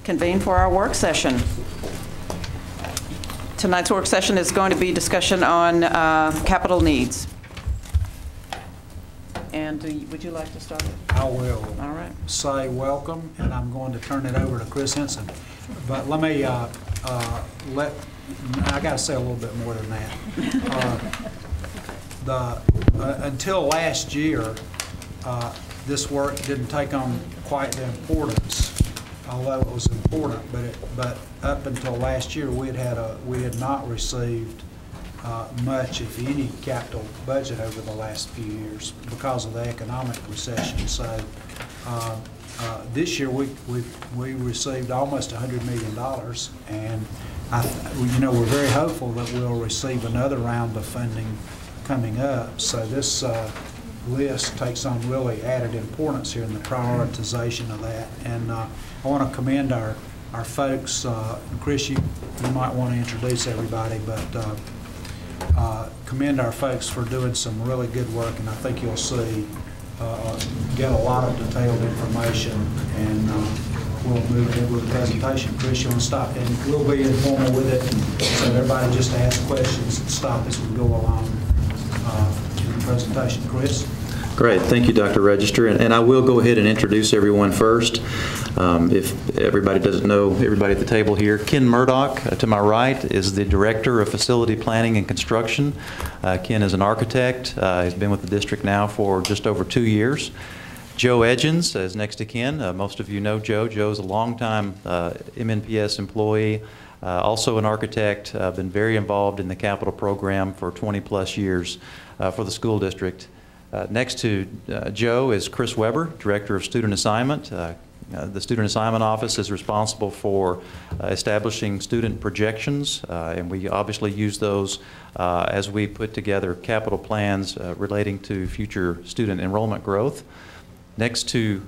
convene for our work session. Tonight's work session is going to be discussion on capital needs. And would you like to start? I will. All right. Say welcome, and I'm going to turn it over to Chris Henson. But let me I got to say a little bit more than that. Until last year, this work didn't take on quite the importance, although it was important. But up until last year, we had not received much, if any, capital budget over the last few years because of the economic recession. So this year we received almost $100 million, and we're very hopeful that we'll receive another round of funding coming up. So this list takes on really added importance here in the prioritization of that. And I want to commend our folks. Chris, you might want to introduce everybody, but commend our folks for doing some really good work, and I think you'll see, get a lot of detailed information, and we'll move ahead with the presentation. Chris, you want to stop? And we'll be informal with it, so everybody just ask questions and stop as we go along in the presentation. Chris? Great. Thank you, Dr. Register. And I will go ahead and introduce everyone first. If everybody doesn't know, everybody at the table here, Ken Murdoch, to my right, is the Director of Facility Planning and Construction. Ken is an architect. He's been with the district now for just over 2 years. Joe Edgens is next to Ken. Most of you know Joe. Joe's a longtime MNPS employee, also an architect, been very involved in the capital program for 20-plus years for the school district. Next to Joe is Chris Weber, Director of Student Assignment. The Student Assignment Office is responsible for establishing student projections, and we obviously use those as we put together capital plans relating to future student enrollment growth. Next to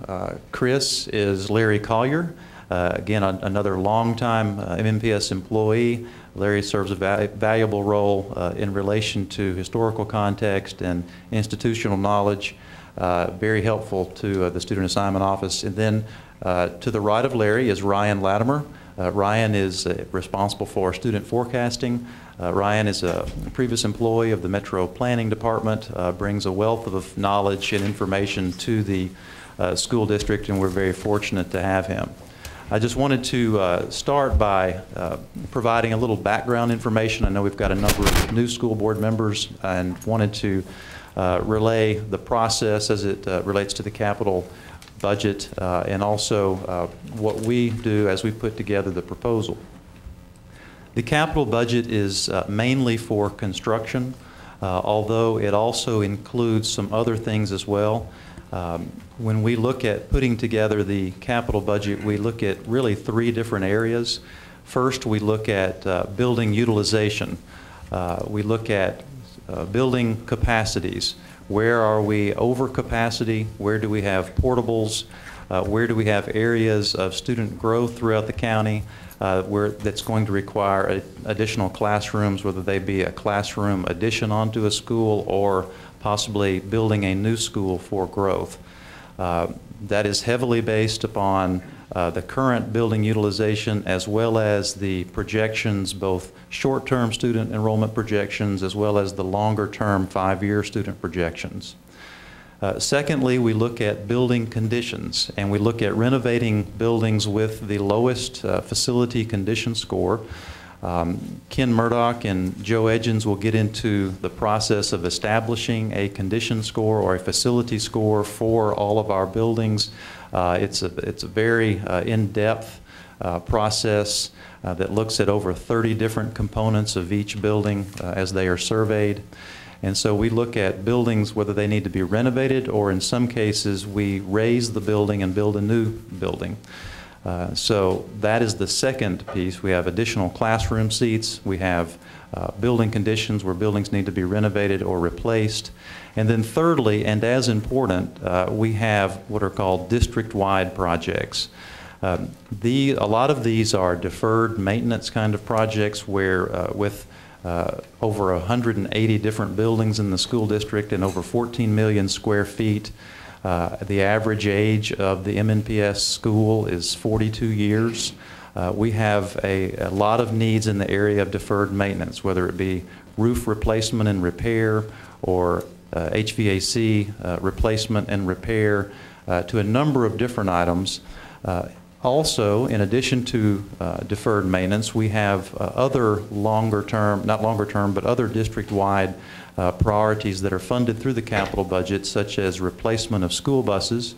Chris is Larry Collier, again another longtime MNPS employee. Larry serves a valuable role in relation to historical context and institutional knowledge, very helpful to the Student Assignment Office. And then to the right of Larry is Ryan Latimer. Ryan is responsible for student forecasting. Ryan is a previous employee of the Metro Planning Department, brings a wealth of knowledge and information to the school district, and we're very fortunate to have him. I just wanted to start by providing a little background information. I know we've got a number of new school board members, and wanted to relay the process as it relates to the capital budget and also what we do as we put together the proposal. The capital budget is mainly for construction, although it also includes some other things as well. When we look at putting together the capital budget, we look at really 3 different areas. First, we look at building utilization. We look at building capacities. Where are we over capacity? Where do we have portables? Where do we have areas of student growth throughout the county where that's going to require additional classrooms, whether they be a classroom addition onto a school or possibly building a new school for growth. That is heavily based upon the current building utilization as well as the projections, both short-term student enrollment projections as well as the longer-term 5-year student projections. Secondly, we look at building conditions, and we look at renovating buildings with the lowest facility condition score. Ken Murdoch and Joe Edgens will get into the process of establishing a condition score or a facility score for all of our buildings. It's a very in-depth process that looks at over 30 different components of each building as they are surveyed. And so we look at buildings, whether they need to be renovated, or in some cases we raise the building and build a new building. So that is the second piece. We have additional classroom seats. We have building conditions where buildings need to be renovated or replaced. And then thirdly, and as important, we have what are called district-wide projects. A lot of these are deferred maintenance kind of projects where with over 180 different buildings in the school district and over 14 million square feet, The average age of the MNPS school is 42 years. We have a lot of needs in the area of deferred maintenance, whether it be roof replacement and repair or HVAC replacement and repair, to a number of different items. Also, in addition to deferred maintenance, we have other longer term, not longer term, but other district-wide priorities that are funded through the capital budget, such as replacement of school buses.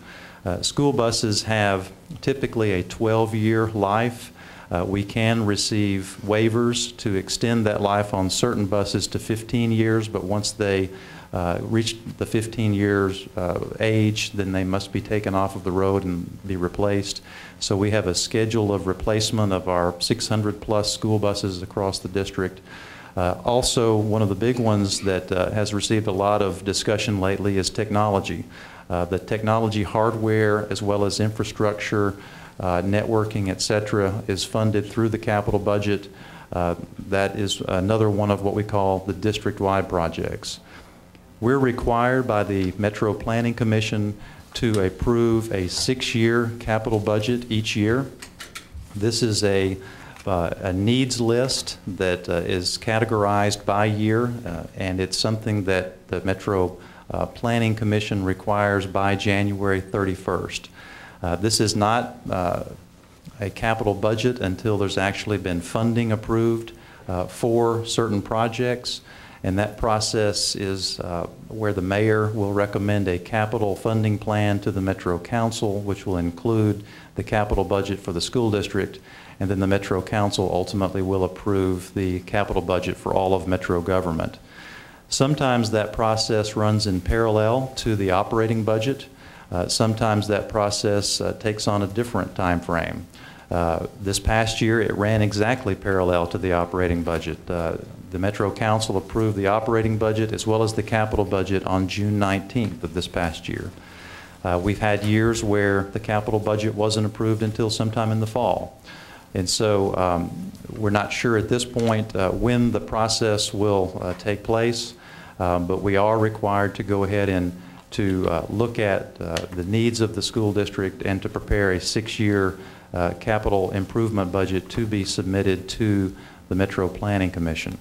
School buses have typically a 12-year life. We can receive waivers to extend that life on certain buses to 15 years, but once they reach the 15 years age, then they must be taken off of the road and be replaced. So we have a schedule of replacement of our 600+ school buses across the district. Also, one of the big ones that has received a lot of discussion lately is technology. The technology hardware as well as infrastructure, networking, et cetera, is funded through the capital budget. That is another one of what we call the district-wide projects. We're required by the Metro Planning Commission to approve a 6-year capital budget each year. This is a needs list that is categorized by year, and it's something that the Metro Planning Commission requires by January 31st. This is not a capital budget until there's actually been funding approved for certain projects. And that process is where the mayor will recommend a capital funding plan to the Metro Council, which will include the capital budget for the school district, and then the Metro Council ultimately will approve the capital budget for all of Metro government. Sometimes that process runs in parallel to the operating budget. Sometimes that process takes on a different time frame. This past year, it ran exactly parallel to the operating budget. The Metro Council approved the operating budget as well as the capital budget on June 19th of this past year. We've had years where the capital budget wasn't approved until sometime in the fall. And so we're not sure at this point when the process will take place, but we are required to go ahead and to look at the needs of the school district and to prepare a 6-year capital improvement budget to be submitted to the Metro Planning Commission.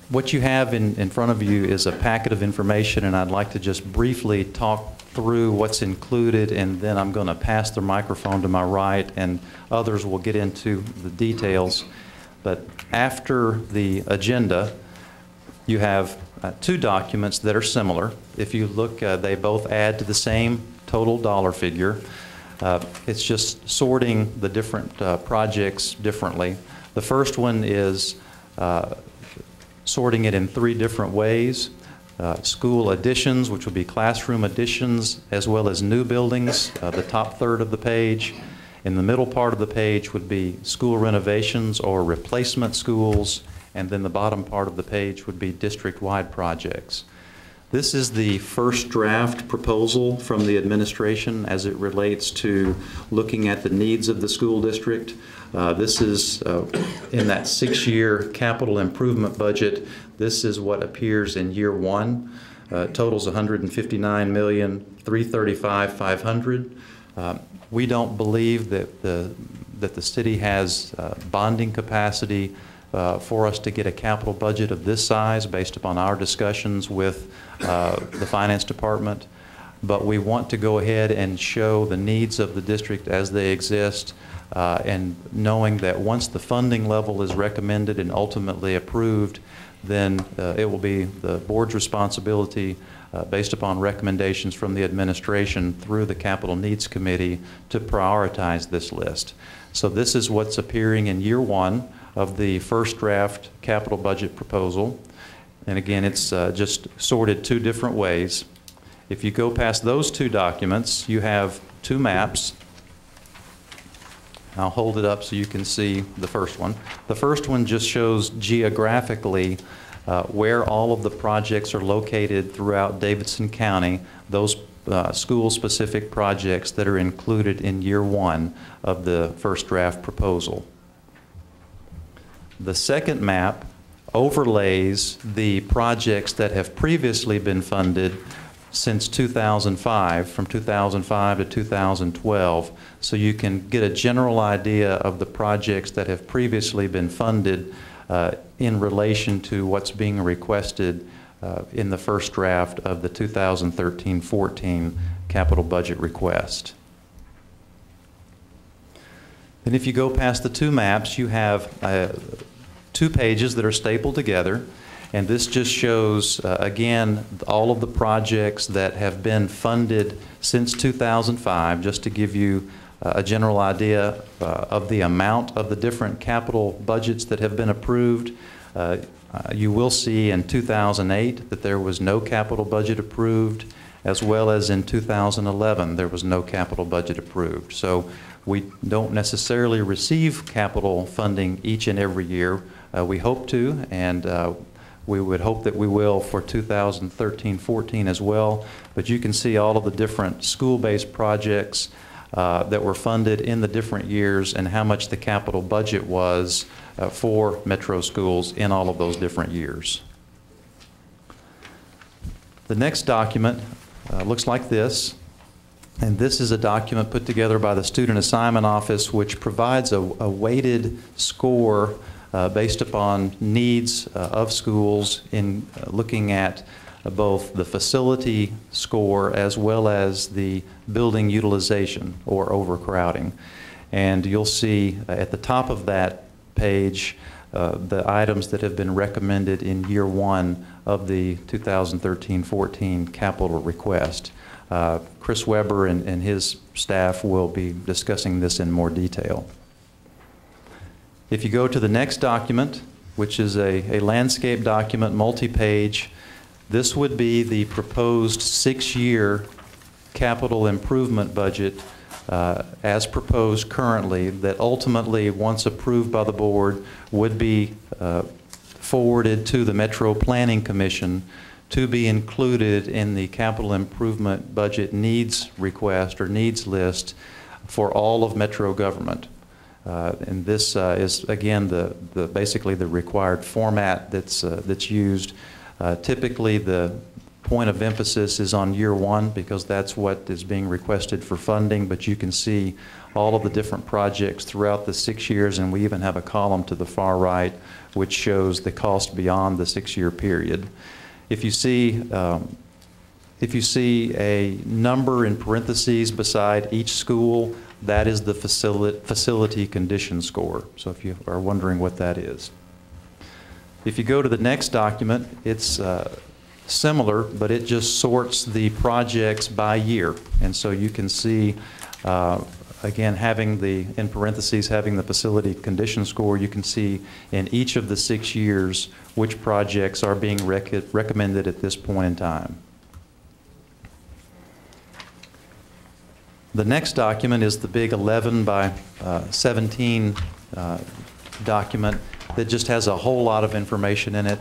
What you have in front of you is a packet of information, and I'd like to just briefly talk through what's included, and then I'm going to pass the microphone to my right, and others will get into the details. But after the agenda, you have two documents that are similar. If you look, they both add to the same total dollar figure. It's just sorting the different projects differently. The first one is sorting it in 3 different ways. School additions, which will be classroom additions, as well as new buildings, the top third of the page. In the middle part of the page would be school renovations or replacement schools, and then the bottom part of the page would be district-wide projects. This is the first draft proposal from the administration as it relates to looking at the needs of the school district. This is in that 6-year capital improvement budget. This is what appears in year 1. Totals $159,335,500. We don't believe that the city has bonding capacity for us to get a capital budget of this size based upon our discussions with the finance department. But we want to go ahead and show the needs of the district as they exist, and knowing that once the funding level is recommended and ultimately approved, then it will be the board's responsibility based upon recommendations from the administration through the Capital Needs Committee to prioritize this list. So this is what's appearing in year 1 of the first draft capital budget proposal. And again, it's just sorted 2 different ways. If you go past those 2 documents, you have 2 maps. I'll hold it up so you can see the first one. The first one just shows geographically where all of the projects are located throughout Davidson County, those school-specific projects that are included in year 1 of the first draft proposal. The second map overlays the projects that have previously been funded since 2005, from 2005 to 2012, so you can get a general idea of the projects that have previously been funded in relation to what's being requested in the first draft of the 2013-14 capital budget request. And if you go past the two maps, you have 2 pages that are stapled together. And this just shows, again, all of the projects that have been funded since 2005, just to give you a general idea of the amount of the different capital budgets that have been approved. You will see in 2008 that there was no capital budget approved, as well as in 2011 there was no capital budget approved. So we don't necessarily receive capital funding each and every year. We hope to, and we would hope that we will for 2013-14 as well. But you can see all of the different school-based projects that were funded in the different years and how much the capital budget was for metro schools in all of those different years. The next document looks like this. And this is a document put together by the Student Assignment Office, which provides a weighted score based upon needs of schools in looking at both the facility score as well as the building utilization or overcrowding. And you'll see at the top of that page the items that have been recommended in year 1 of the 2013-14 capital request. Chris Weber and his staff will be discussing this in more detail. If you go to the next document, which is a landscape document, multi-page, this would be the proposed 6-year capital improvement budget as proposed currently, that ultimately, once approved by the board, would be forwarded to the Metro Planning Commission to be included in the capital improvement budget needs request or needs list for all of Metro government. And this is, again, basically the required format that's used. Typically, the point of emphasis is on year 1 because that's what is being requested for funding, but you can see all of the different projects throughout the 6 years, and we even have a column to the far right which shows the cost beyond the 6-year period. If you see a number in parentheses beside each school, that is the facility condition score. So if you are wondering what that is. If you go to the next document, it's similar, but it just sorts the projects by year. And so you can see, again, in parentheses, having the facility condition score, you can see in each of the 6 years which projects are being recommended at this point in time. The next document is the big 11 by 17 document that just has a whole lot of information in it.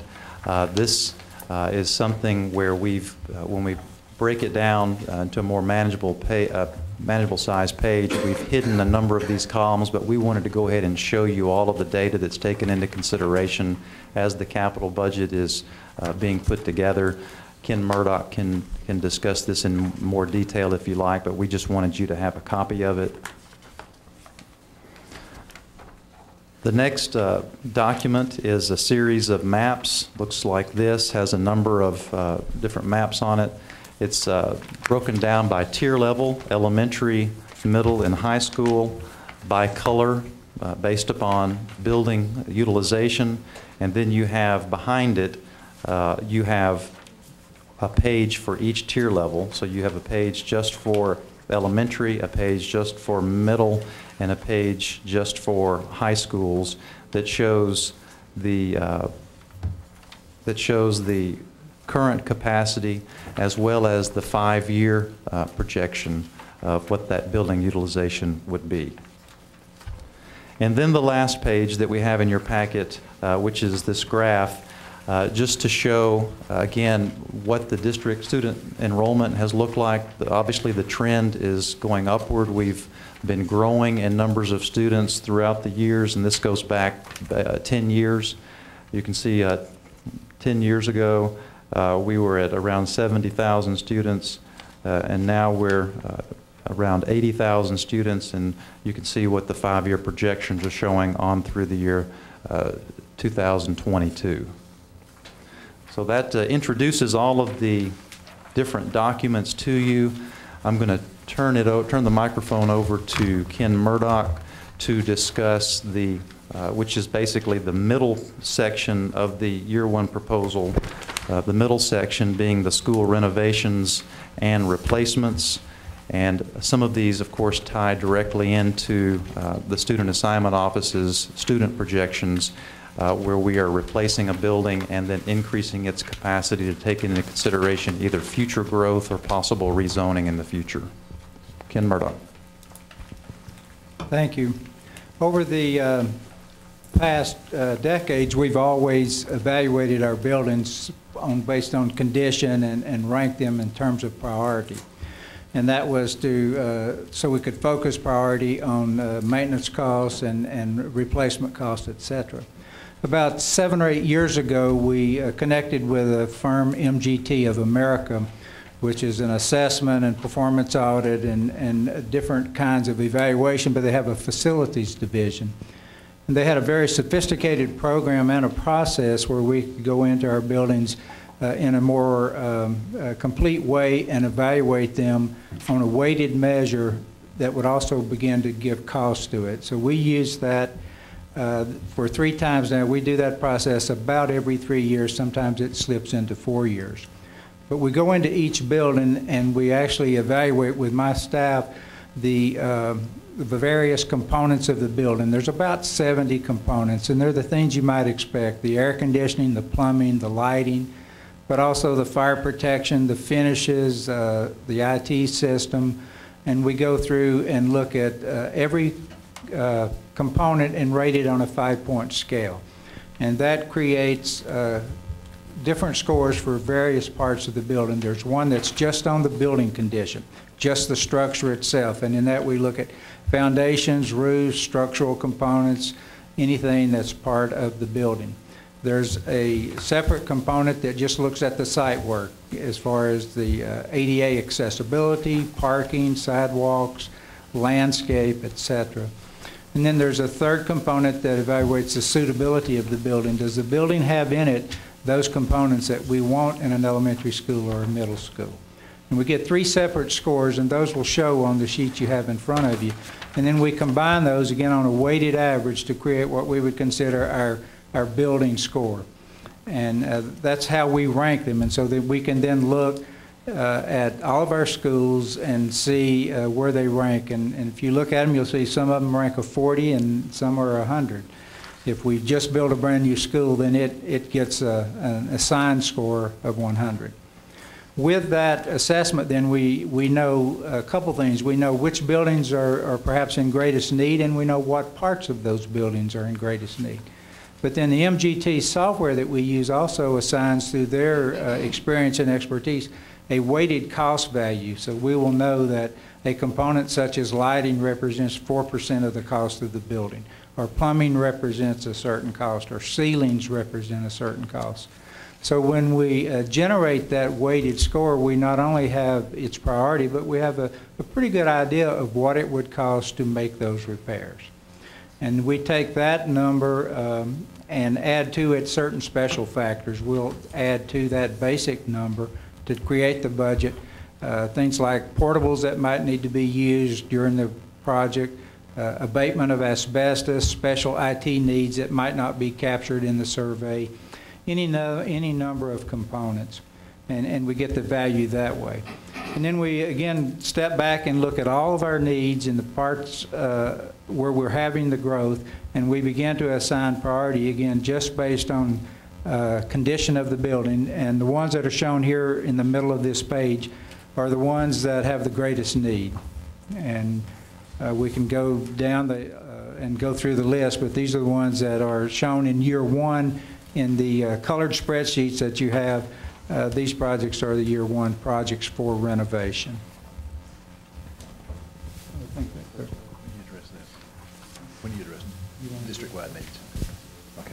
This is something where when we break it down into a more manageable size page, we've hidden a number of these columns, but we wanted to go ahead and show you all of the data that's taken into consideration as the capital budget is being put together. Ken Murdoch can discuss this in more detail if you like, but we just wanted you to have a copy of it. The next document is a series of maps. Looks like this, has a number of different maps on it. It's broken down by tier level, elementary, middle, and high school, by color, based upon building utilization. And then you have behind it, you have a page for each tier level. So you have a page just for elementary, a page just for middle, and a page just for high schools that shows the current capacity as well as the 5-year projection of what that building utilization would be. And then the last page that we have in your packet, which is this graph, just to show, again, what the district student enrollment has looked like. Obviously, the trend is going upward. We've been growing in numbers of students throughout the years, and this goes back 10 years. You can see 10 years ago, we were at around 70,000 students, and now we're around 80,000 students, and you can see what the 5-year projections are showing on through the year 2022. So that introduces all of the different documents to you. I'm going to turn the microphone over to Ken Murdoch to discuss the which is basically the middle section of the year one proposal, the middle section being the school renovations and replacements. And some of these, of course, tie directly into the Student Assignment Office's student projections, where we are replacing a building and then increasing its capacity to take into consideration either future growth or possible rezoning in the future. Ken Murdoch. Thank you. Over the past decades, we've always evaluated our buildings based on condition and ranked them in terms of priority. And that was to so we could focus priority on maintenance costs and replacement costs, et cetera. About 7 or 8 years ago, we connected with a firm, MGT of America, which is an assessment and performance audit and different kinds of evaluation, but they have a facilities division. And they had a very sophisticated program and a process where we could go into our buildings in a more complete way and evaluate them on a weighted measure that would also begin to give cost to it. So we use that for 3 times now. We do that process about every 3 years. Sometimes it slips into 4 years. But we go into each building and we actually evaluate with my staff the various components of the building. There's about 70 components, and they're the things you might expect: the air conditioning, the plumbing, the lighting, but also the fire protection, the finishes, the IT system. And we go through and look at every component and rate it on a 5-point scale. And that creates different scores for various parts of the building. There's one that's just on the building condition, just the structure itself. And in that we look at foundations, roofs, structural components, anything that's part of the building. There's a separate component that just looks at the site work as far as the ADA accessibility, parking, sidewalks, landscape, etc. And then there's a third component that evaluates the suitability of the building. Does the building have in it those components that we want in an elementary school or a middle school? And we get 3 separate scores, and those will show on the sheet you have in front of you. And then we combine those again on a weighted average to create what we would consider our building score. And that's how we rank them. And so that we can then look at all of our schools and see where they rank. And if you look at them, you'll see some of them rank a 40 and some are 100. If we just build a brand new school, then it gets an assigned score of 100. With that assessment, then we know a couple things. We know which buildings are perhaps in greatest need, and we know what parts of those buildings are in greatest need. But then the MGT software that we use also assigns, through their experience and expertise, a weighted cost value. So we will know that a component such as lighting represents 4% of the cost of the building, or plumbing represents a certain cost, or ceilings represent a certain cost. So when we generate that weighted score, we not only have its priority, but we have a pretty good idea of what it would cost to make those repairs. And we take that number and add to it certain special factors. We'll add to that basic number to create the budget things like portables that might need to be used during the project, abatement of asbestos, special IT needs that might not be captured in the survey, any number of components, and we get the value that way. And then we again step back and look at all of our needs in the parts where we're having the growth, and we begin to assign priority again just based on condition of the building. And the ones that are shown here in the middle of this page are the ones that have the greatest need. And we can go down and go through the list, but these are the ones that are shown in year one in the colored spreadsheets that you have. These projects are the year one projects for renovation. When you address district-wide needs. Okay.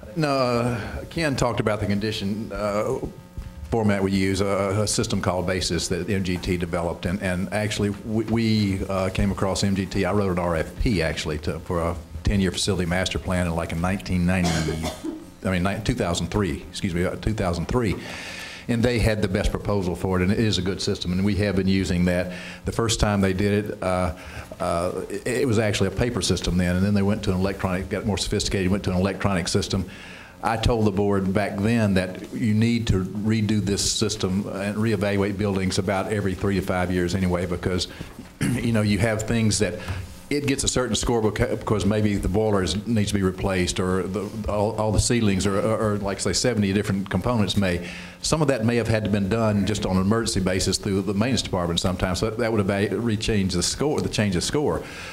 I No, Ken talked about the condition format we use, a system called BASIS that MGT developed, and actually we came across MGT. I wrote an RFP actually for a 10-year facility master plan in 2003, excuse me, 2003. And they had the best proposal for it, and it is a good system, and we have been using that. The first time they did it, it was actually a paper system then, and then they went to an electronic, got more sophisticated, went to an electronic system. I told the board back then that you need to redo this system and reevaluate buildings about every 3 to 5 years anyway, because you know, you have things that it gets a certain score because maybe the boilers needs to be replaced, or all the ceilings, or like say 70 different components may. Some of that may have had to been done just on an emergency basis through the maintenance department sometimes. So that would have change the score.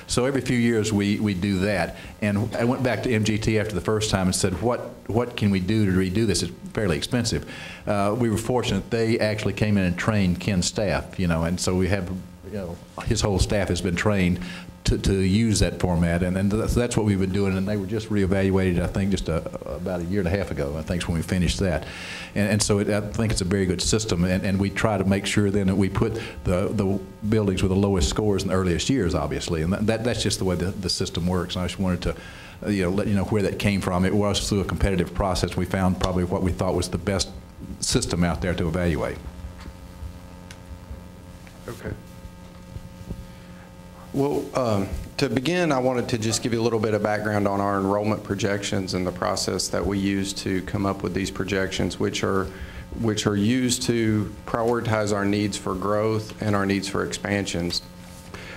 So every few years we do that. And I went back to MGT after the first time and said, what can we do to redo this? It's fairly expensive. We were fortunate they actually came in and trained Ken's staff, you know, and so we have, you know, his whole staff has been trained to use that format, and that's what we've been doing, and they were just reevaluated, I think, just about a year and a half ago, I think, is when we finished that. And so I think it's a very good system, and we try to make sure then that we put the buildings with the lowest scores in the earliest years, obviously, and that's just the way the system works. And I just wanted to let you know where that came from. It was through a competitive process. We found probably what we thought was the best system out there to evaluate. Okay. Well, to begin, I wanted to just give you a little bit of background on our enrollment projections and the process that we use to come up with these projections, which are used to prioritize our needs for growth and our needs for expansions.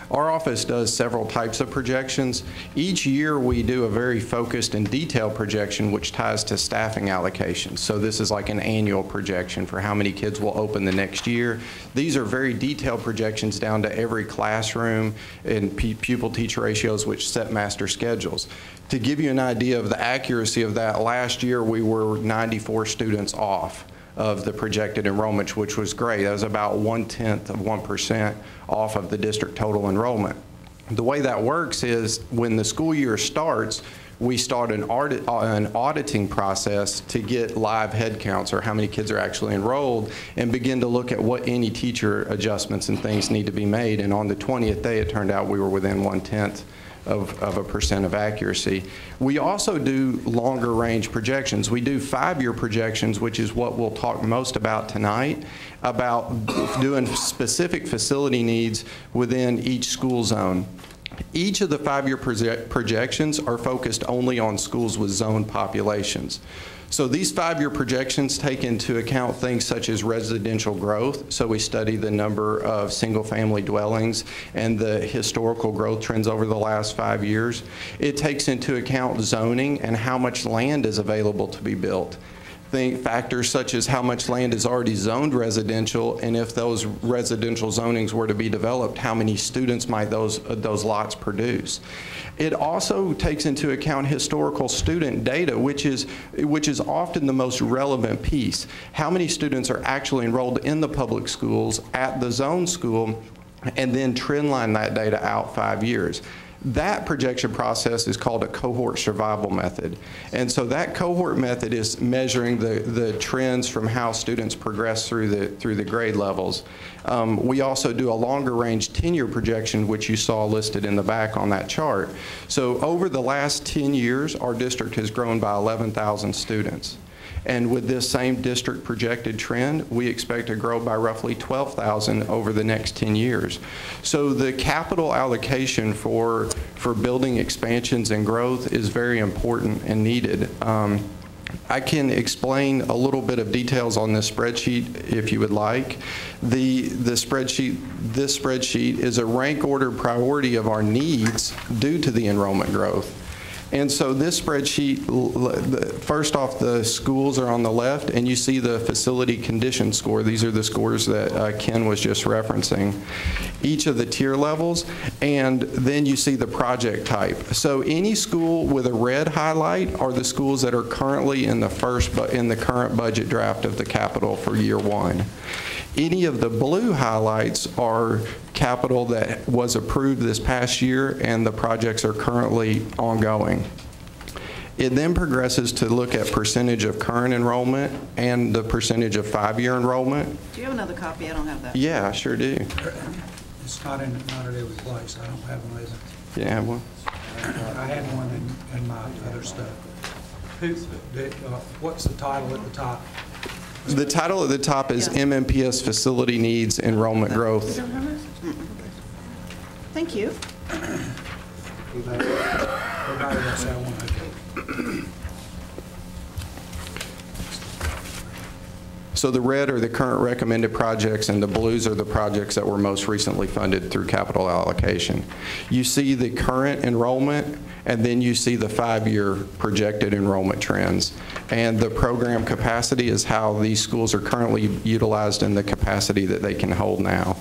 Our office does several types of projections. Each year we do a very focused and detailed projection which ties to staffing allocations. So this is like an annual projection for how many kids will open the next year. These are very detailed projections down to every classroom and pupil-teacher ratios which set master schedules. To give you an idea of the accuracy of that, last year we were 94 students off of the projected enrollments, which was great. That was about 0.1% off of the district total enrollment. The way that works is when the school year starts, we start an auditing process to get live head counts, or how many kids are actually enrolled, and begin to look at what any teacher adjustments and things need to be made. And on the 20th day, it turned out we were within 0.1% of accuracy. We also do longer range projections. We do 5-year projections, which is what we'll talk most about tonight, about doing specific facility needs within each school zone. Each of the 5-year projections are focused only on schools with zone populations. So these 5-year projections take into account things such as residential growth. So we study the number of single-family dwellings and the historical growth trends over the last 5 years. It takes into account zoning and how much land is available to be built. Factors such as how much land is already zoned residential, and if those residential zonings were to be developed, how many students might those lots produce. It also takes into account historical student data, which is often the most relevant piece. How many students are actually enrolled in the public schools at the zone school, and then trend line that data out 5 years. That projection process is called a cohort survival method. And so that cohort method is measuring the trends from how students progress through the grade levels. We also do a longer range 10-year projection, which you saw listed in the back on that chart. So over the last 10 years, our district has grown by 11,000 students. And with this same district projected trend, we expect to grow by roughly 12,000 over the next 10 years. So the capital allocation for building expansions and growth is very important and needed. I can explain a little bit of details on this spreadsheet if you would like. This spreadsheet is a rank order priority of our needs due to the enrollment growth. And so this spreadsheet, first off, the schools are on the left, and you see the facility condition score. These are the scores that Ken was just referencing. Each of the tier levels, and then you see the project type. So any school with a red highlight are the schools that are currently in the current budget draft of the capital for year 1. Any of the blue highlights are capital that was approved this past year, and the projects are currently ongoing. It then progresses to look at percentage of current enrollment and the percentage of 5-year enrollment. Do you have another copy? I don't have that. Yeah, I sure do. It's not at every place. I don't have one either. You have one? I had one in my other stuff. What's the title at the top? The title at the top is MNPS Facility Needs Enrollment Growth. Thank you. Everybody else had one, okay. So the red are the current recommended projects, and the blues are the projects that were most recently funded through capital allocation. You see the current enrollment, and then you see the 5-year projected enrollment trends. And the program capacity is how these schools are currently utilized and the capacity that they can hold now.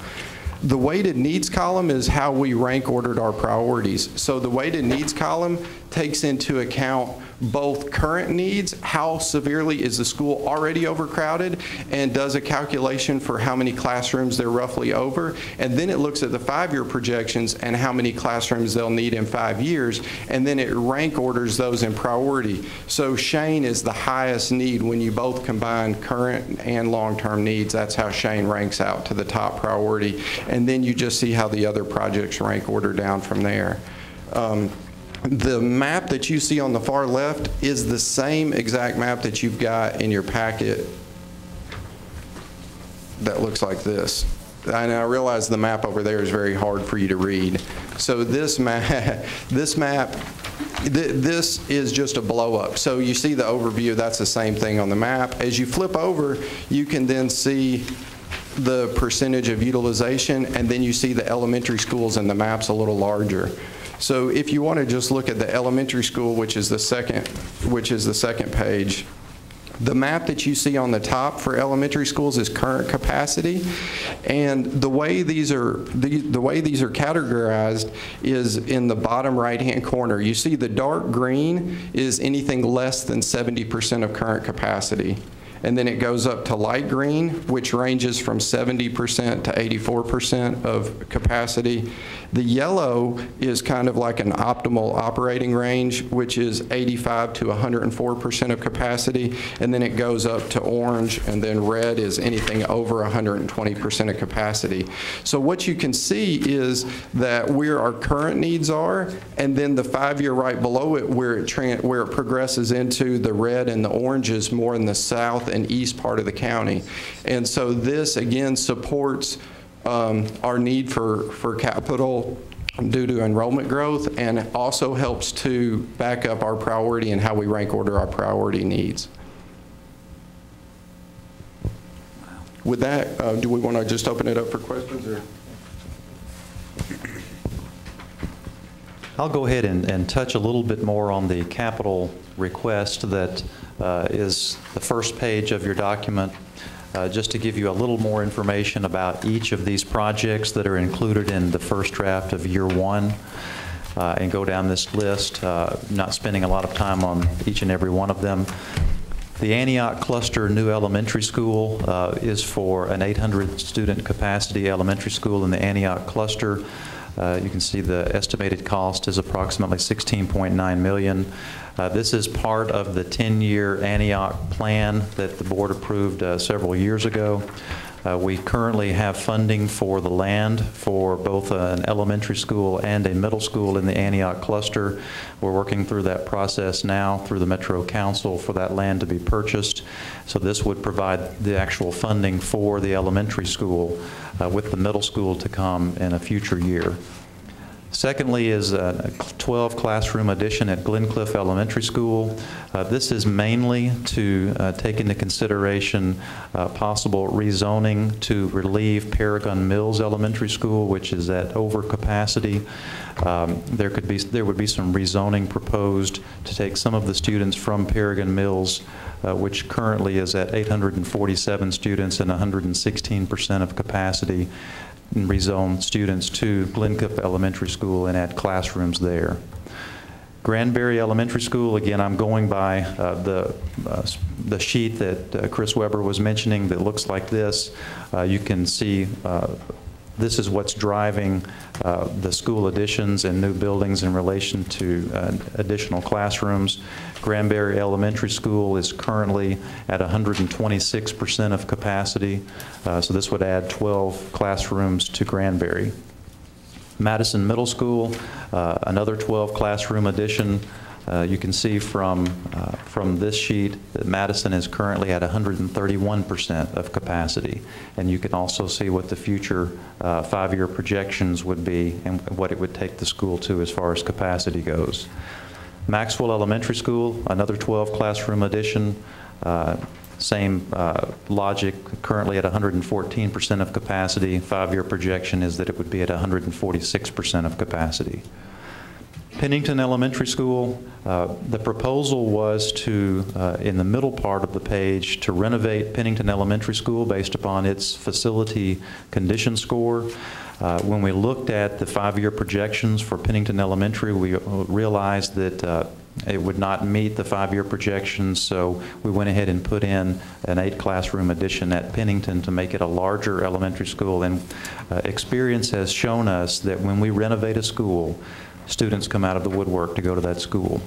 The weighted needs column is how we rank ordered our priorities. So the weighted needs column takes into account both current needs, how severely is the school already overcrowded, and does a calculation for how many classrooms they're roughly over, and then it looks at the 5-year projections and how many classrooms they'll need in 5 years, and then it rank orders those in priority. So Shane is the highest need when you both combine current and long-term needs. That's how Shane ranks out to the top priority, and then you just see how the other projects rank order down from there. The map that you see on the far left is the same exact map that you've got in your packet that looks like this. And I realize the map over there is very hard for you to read. So this map, this is just a blow up. So you see the overview, that's the same thing on the map. As you flip over, you can then see the percentage of utilization, and then you see the elementary schools, and the map's a little larger. So if you want to just look at the elementary school, which is the second page, the map that you see on the top for elementary schools is current capacity, and the way these are categorized is in the bottom right-hand corner. You see the dark green is anything less than 70% of current capacity. And then it goes up to light green, which ranges from 70% to 84% of capacity. The yellow is kind of like an optimal operating range, which is 85 to 104% of capacity. And then it goes up to orange, and then red is anything over 120% of capacity. So what you can see is that where our current needs are, and then the 5-year right below it, where it progresses into the red and the orange is more in the south and east part of the county. And so this again supports our need for capital due to enrollment growth, and also helps to back up our priority and how we rank order our priority needs. With that, do we want to just open it up for questions? Or? I'll go ahead and touch a little bit more on the capital request that is the first page of your document, just to give you a little more information about each of these projects that are included in the first draft of year 1, and go down this list, not spending a lot of time on each and every one of them. The Antioch Cluster New Elementary School is for an 800 student capacity elementary school in the Antioch Cluster. You can see the estimated cost is approximately $16.9 million. This is part of the 10-year Antioch plan that the board approved several years ago. We currently have funding for the land for both an elementary school and a middle school in the Antioch cluster. We're working through that process now through the Metro Council for that land to be purchased. So this would provide the actual funding for the elementary school, with the middle school to come in a future year. Secondly is a 12 classroom addition at Glencliff Elementary School. This is mainly to take into consideration possible rezoning to relieve Paragon Mills Elementary School, which is at overcapacity. There would be some rezoning proposed to take some of the students from Paragon Mills, which currently is at 847 students and 116% of capacity, and rezone students to Glencliff Elementary School and add classrooms there. Granbury Elementary School, again, I'm going by the sheet that Chris Weber was mentioning that looks like this. You can see This is what's driving the school additions and new buildings in relation to additional classrooms. Granbury Elementary School is currently at 126% of capacity, so this would add 12 classrooms to Granbury. Madison Middle School, another 12 classroom addition. You can see from this sheet that Madison is currently at 131% of capacity. And you can also see what the future 5-year projections would be and what it would take the school to as far as capacity goes. Maxwell Elementary School, another 12 classroom addition. Same logic, currently at 114% of capacity. 5-year projection is that it would be at 146% of capacity. Pennington Elementary School, the proposal was to, in the middle part of the page, to renovate Pennington Elementary School based upon its facility condition score. When we looked at the 5-year projections for Pennington Elementary, we realized that it would not meet the 5-year projections, so we went ahead and put in an 8-classroom addition at Pennington to make it a larger elementary school. And experience has shown us that when we renovate a school, students come out of the woodwork to go to that school.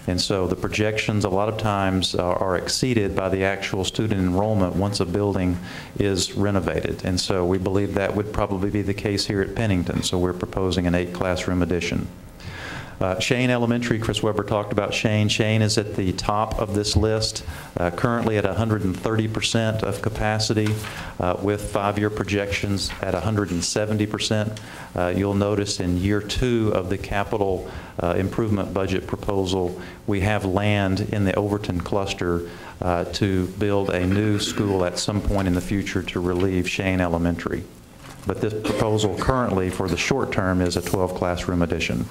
And so the projections a lot of times are exceeded by the actual student enrollment once a building is renovated. And so we believe that would probably be the case here at Pennington. So we're proposing an 8-classroom addition. Shane Elementary, Chris Weber talked about Shane. Shane is at the top of this list, currently at 130% of capacity, with 5-year projections at 170%. You'll notice in year 2 of the capital improvement budget proposal, we have land in the Overton cluster to build a new school at some point in the future to relieve Shane Elementary. But this proposal currently for the short term is a 12-classroom addition.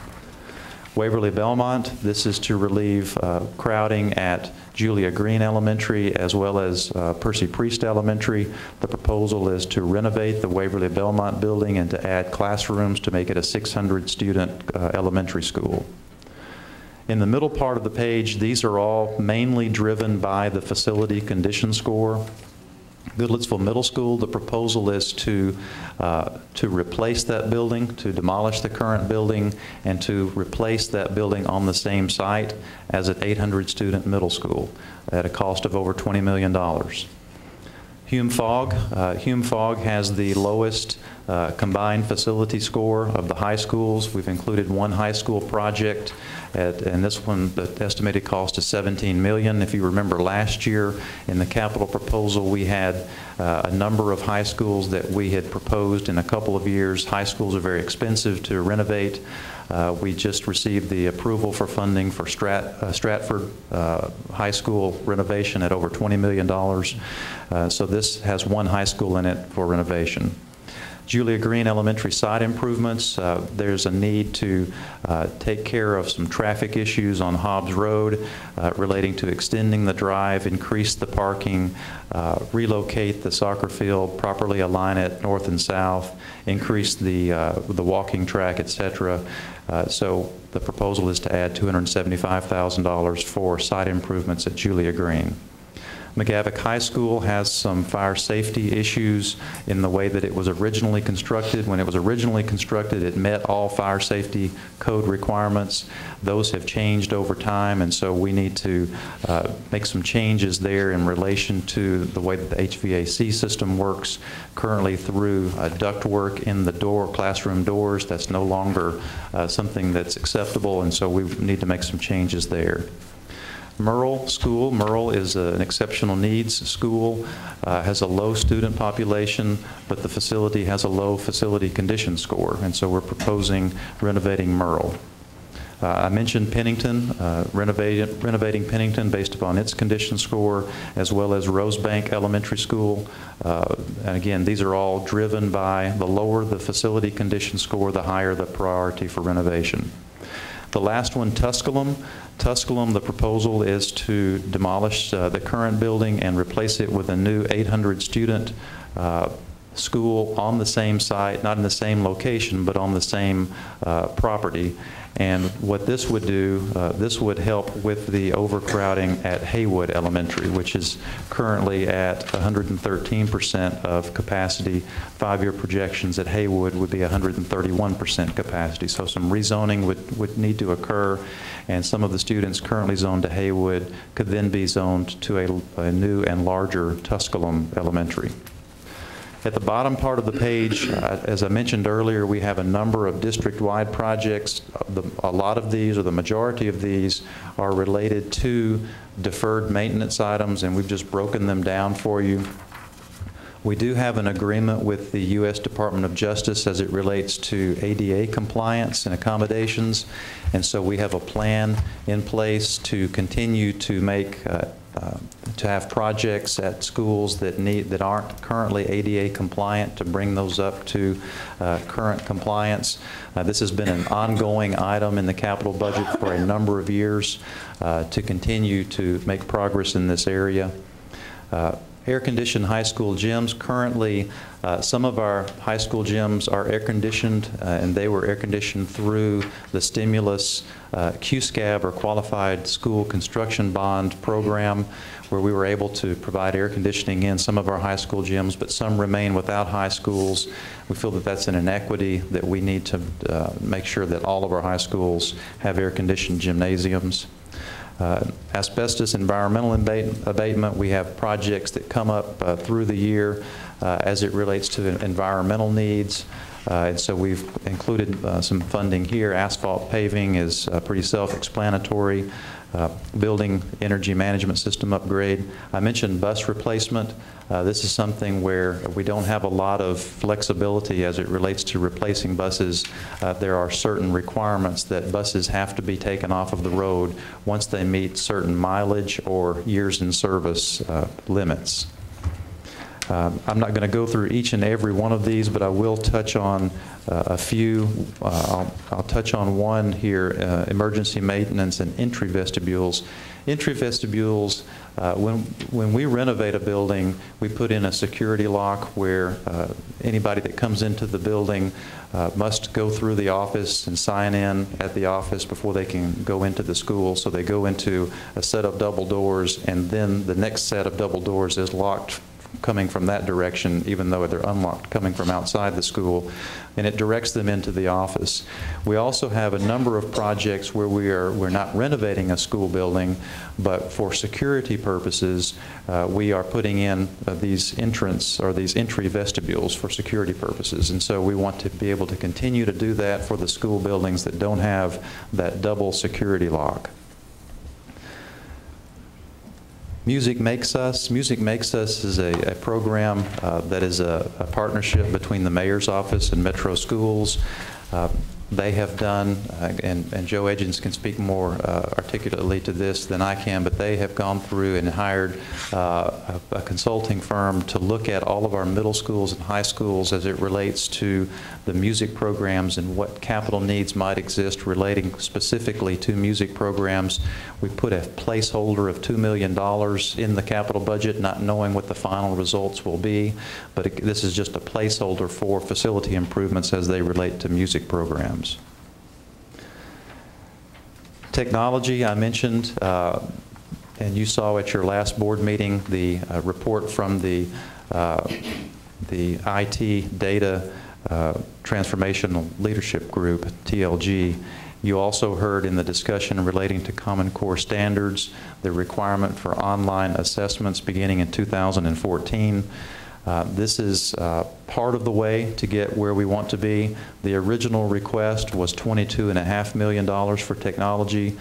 Waverly Belmont, this is to relieve crowding at Julia Green Elementary as well as Percy Priest Elementary. The proposal is to renovate the Waverly Belmont building and to add classrooms to make it a 600-student elementary school. In the middle part of the page, these are all mainly driven by the facility condition score. Goodlettsville Middle School, the proposal is to replace that building, to demolish the current building, and to replace that building on the same site as an 800-student middle school at a cost of over $20 million. Hume Fogg has the lowest combined facility score of the high schools. We've included one high school project, and this one, the estimated cost is $17 million. If you remember last year in the capital proposal, we had a number of high schools that we had proposed in a couple of years. High schools are very expensive to renovate. We just received the approval for funding for Stratford High School renovation at over $20 million. So this has one high school in it for renovation. Julia Green Elementary site improvements. There's a need to take care of some traffic issues on Hobbs Road relating to extending the drive, increase the parking, relocate the soccer field, properly align it north and south, increase the walking track, etc. So the proposal is to add $275,000 for site improvements at Julia Green. McGavock High School has some fire safety issues in the way that it was originally constructed. When it was originally constructed, it met all fire safety code requirements. Those have changed over time, and so we need to make some changes there in relation to the way that the HVAC system works currently through ductwork in the classroom doors. That's no longer something that's acceptable, and so we need to make some changes there. Merle School. Merle is an exceptional needs school, has a low student population, but the facility has a low facility condition score, and so we're proposing renovating Merle. I mentioned Pennington, renovating Pennington based upon its condition score, as well as Rosebank Elementary School. And again, these are all driven by the lower the facility condition score, the higher the priority for renovation. The last one, Tusculum. Tusculum, the proposal is to demolish the current building and replace it with a new 800-student school on the same site, not in the same location, but on the same property. And what this would do, this would help with the overcrowding at Haywood Elementary, which is currently at 113% of capacity. 5-year projections at Haywood would be 131% capacity. So some rezoning would need to occur, and some of the students currently zoned to Haywood could then be zoned to a new and larger Tusculum Elementary. At the bottom part of the page, as I mentioned earlier, we have a number of district-wide projects. A lot of these, or the majority of these, are related to deferred maintenance items, and we've just broken them down for you. We do have an agreement with the U.S. Department of Justice as it relates to ADA compliance and accommodations, and so we have a plan in place to continue to make to have projects at schools that aren't currently ADA compliant, to bring those up to current compliance. This has been an ongoing item in the capital budget for a number of years to continue to make progress in this area. Air-conditioned high school gyms. Currently, some of our high school gyms are air-conditioned, and they were air-conditioned through the stimulus QSCAB, or Qualified School Construction Bond program, where we were able to provide air conditioning in some of our high school gyms, but some remain without high schools. We feel that that's an inequity, that we need to make sure that all of our high schools have air-conditioned gymnasiums. Asbestos environmental abatement, we have projects that come up through the year as it relates to environmental needs. And so we've included some funding here. Asphalt paving is pretty self-explanatory. Building energy management system upgrade. I mentioned bus replacement. This is something where we don't have a lot of flexibility as it relates to replacing buses. There are certain requirements that buses have to be taken off of the road once they meet certain mileage or years in service limits. I'm not going to go through each and every one of these, but I will touch on a few. I'll touch on one here, emergency maintenance and entry vestibules. Entry vestibules, when we renovate a building, we put in a security lock where anybody that comes into the building must go through the office and sign in at the office before they can go into the school. So they go into a set of double doors, and then the next set of double doors is locked coming from that direction, even though they're unlocked coming from outside the school, and it directs them into the office. We also have a number of projects where we're not renovating a school building, but for security purposes, we are putting in these entrance or these entry vestibules for security purposes, and so we want to be able to continue to do that for the school buildings that don't have that double security lock. Music Makes Us. Music Makes Us is a program that is a partnership between the Mayor's Office and Metro Schools. They have done, and Joe Edgens can speak more articulately to this than I can, but they have gone through and hired a consulting firm to look at all of our middle schools and high schools as it relates to the music programs and what capital needs might exist relating specifically to music programs. We put a placeholder of $2 million in the capital budget, not knowing what the final results will be, but this is just a placeholder for facility improvements as they relate to music programs. Technology, I mentioned, and you saw at your last board meeting the report from the IT Data Transformational Leadership Group, TLG. You also heard in the discussion relating to Common Core standards the requirement for online assessments beginning in 2014. This is part of the way to get where we want to be. The original request was $22.5 million for technology.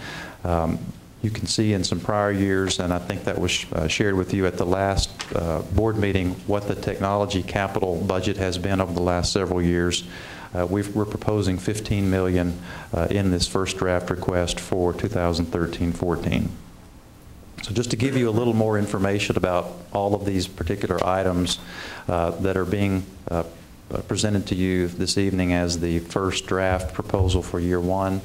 You can see in some prior years, and I think that was shared with you at the last board meeting, what the technology capital budget has been over the last several years. We're proposing $15 million in this first draft request for 2013-14. So just to give you a little more information about all of these particular items that are being presented to you this evening as the first draft proposal for year one.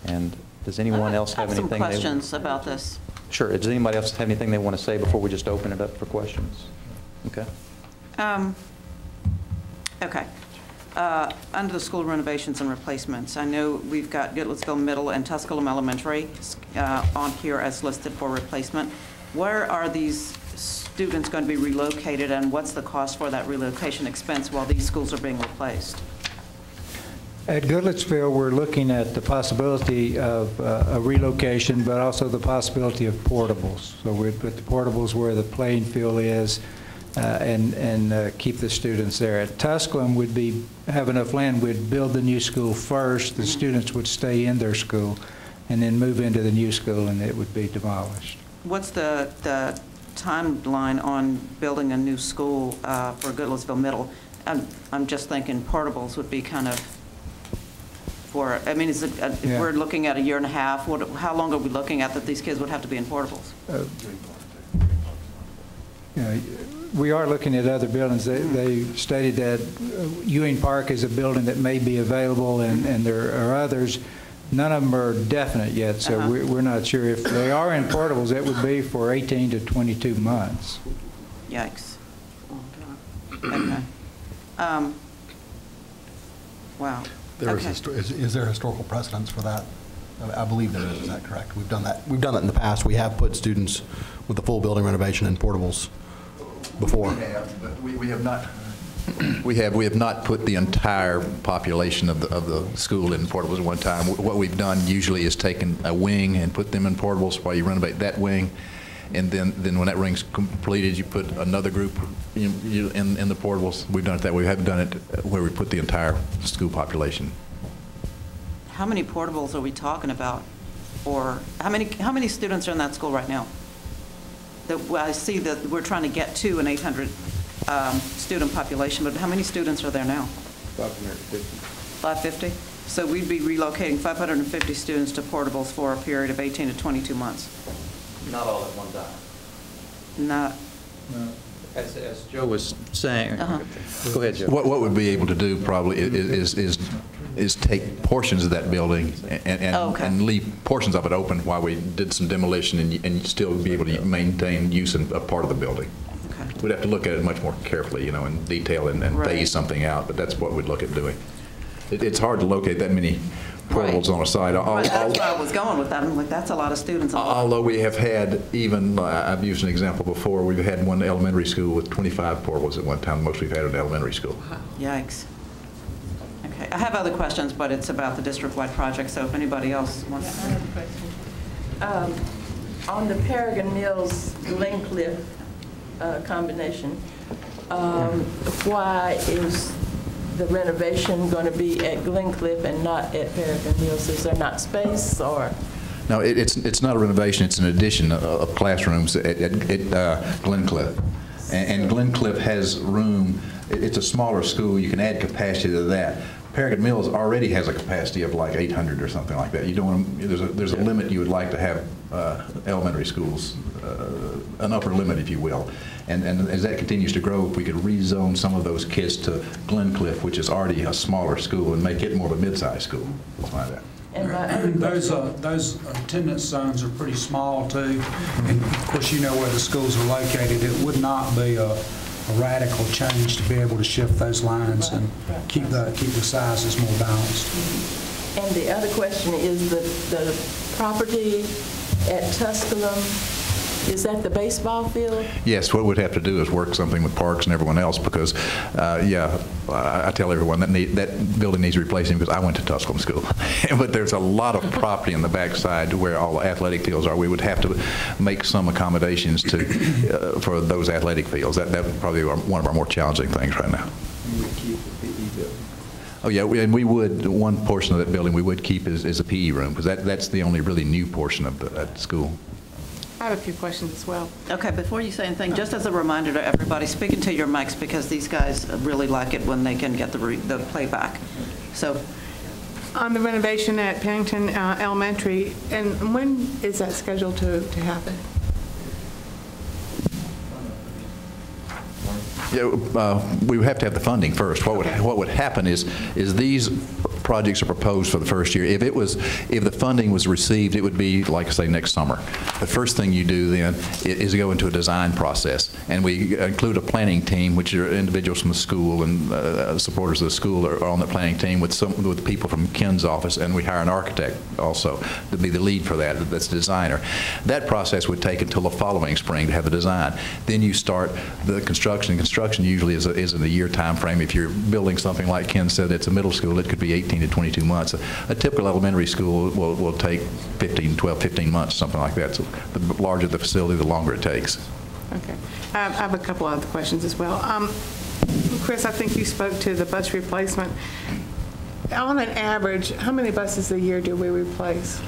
And does anyone else have anything? I have some questions about this. Sure. Does anybody else have anything they want to say before we just open it up for questions? Okay. Okay. Under the school renovations and replacements, I know we've got Goodlettsville Middle and Tusculum Elementary on here as listed for replacement. Where are these students going to be relocated, and what's the cost for that relocation expense while these schools are being replaced? At Goodlettsville, we're looking at the possibility of a relocation, but also the possibility of portables. So we'd put the portables where the playing field is and keep the students there. At Tusculum, would have enough land, we'd build the new school first, the students would stay in their school, and then move into the new school, and it would be demolished. What's the timeline on building a new school for Goodlettsville Middle? I'm just thinking portables would be kind of for, I mean, if we're looking at a year and a half, how long are we looking at that these kids would have to be in portables? We are looking at other buildings. They stated that Ewing Park is a building that may be available, and there are others. None of them are definite yet, so we're not sure. If they are in portables, it would be for 18 to 22 months. Yikes. Okay. Wow. Okay. Is there historical precedence for that? I believe there is. Is that correct? We've done that. We've done that in the past. We have put students with the full building renovation in portables before. We have, but we have not. We have not put the entire population of the school in portables at one time. What we've done usually is taken a wing and put them in portables while you renovate that wing, and then when that wing's completed, you put another group in the portables. We've done it that way. We haven't done it where we put the entire school population. How many portables are we talking about? Or how many students are in that school right now? I see that we're trying to get to an 800 student population, but how many students are there now? 550. 550? So we'd be relocating 550 students to portables for a period of 18 to 22 months. Not all at one time. Not. No. As Joe was saying, go ahead, Joe. What we'd be able to do probably is take portions of that building and leave portions of it open while we did some demolition and still be able to maintain use of part of the building. Okay. We'd have to look at it much more carefully, in detail and phase something out, but that's what we'd look at doing. It's hard to locate that many portables on a site. That's where I was going with that. I'm like, that's a lot of students. Although we have had even, I've used an example before, we've had one elementary school with 25 portables at one time, most we've had in elementary school. Yikes. Okay, I have other questions, but it's about the district-wide project, so if anybody else wants to. I have a question. On the Paragon Mills Glencliff combination, why is the renovation going to be at Glencliff and not at Paragon Mills? Is there not space, or? No, it's not a renovation. It's an addition of classrooms at Glencliff. And Glencliff has room. It's a smaller school. You can add capacity to that. Paragon Mills already has a capacity of like 800 or something like that. You don't want to, there's a limit you would like to have elementary schools, an upper limit, if you will. And as that continues to grow, if we could rezone some of those kids to Glencliff, which is already a smaller school, and make it more of a mid-sized school, something like that. And those attendance zones are pretty small too, and of course you know where the schools are located. It would not be a radical change to be able to shift those lines and keep the sizes more balanced. And the other question is the property at Tusculum. Is that the baseball field? Yes, what we'd have to do is work something with Parks and everyone else because, I tell everyone that building needs replacing because I went to Tusculum School. But there's a lot of property in the backside where all the athletic fields are. We would have to make some accommodations for those athletic fields. That would probably be one of our more challenging things right now. Oh yeah, and we would, one portion of that building we would keep is a PE room because that's the only really new portion of that school. I have a few questions as well. Okay, before you say anything, just as a reminder to everybody, speak into your mics because these guys really like it when they can get the playback. So, On the renovation at Pennington Elementary, and when is that scheduled to happen? Yeah, we would have to have the funding first. What would happen is these projects are proposed for the first year. If the funding was received, it would be, like I say, next summer. The first thing you do then is go into a design process, and we include a planning team, which are individuals from the school and supporters of the school are on the planning team with people from Ken's office, and we hire an architect also to be the lead for that. That's the designer. That process would take until the following spring to have the design. Then you start the construction. Construction usually is in a year time frame. If you're building something like Ken said, it's a middle school, it could be 18 to 22 months. A typical elementary school will take 12, 15 months, something like that. So the larger the facility, the longer it takes. Okay. I have a couple other questions as well. Chris, I think you spoke to the bus replacement. On an average, how many buses a year do we replace?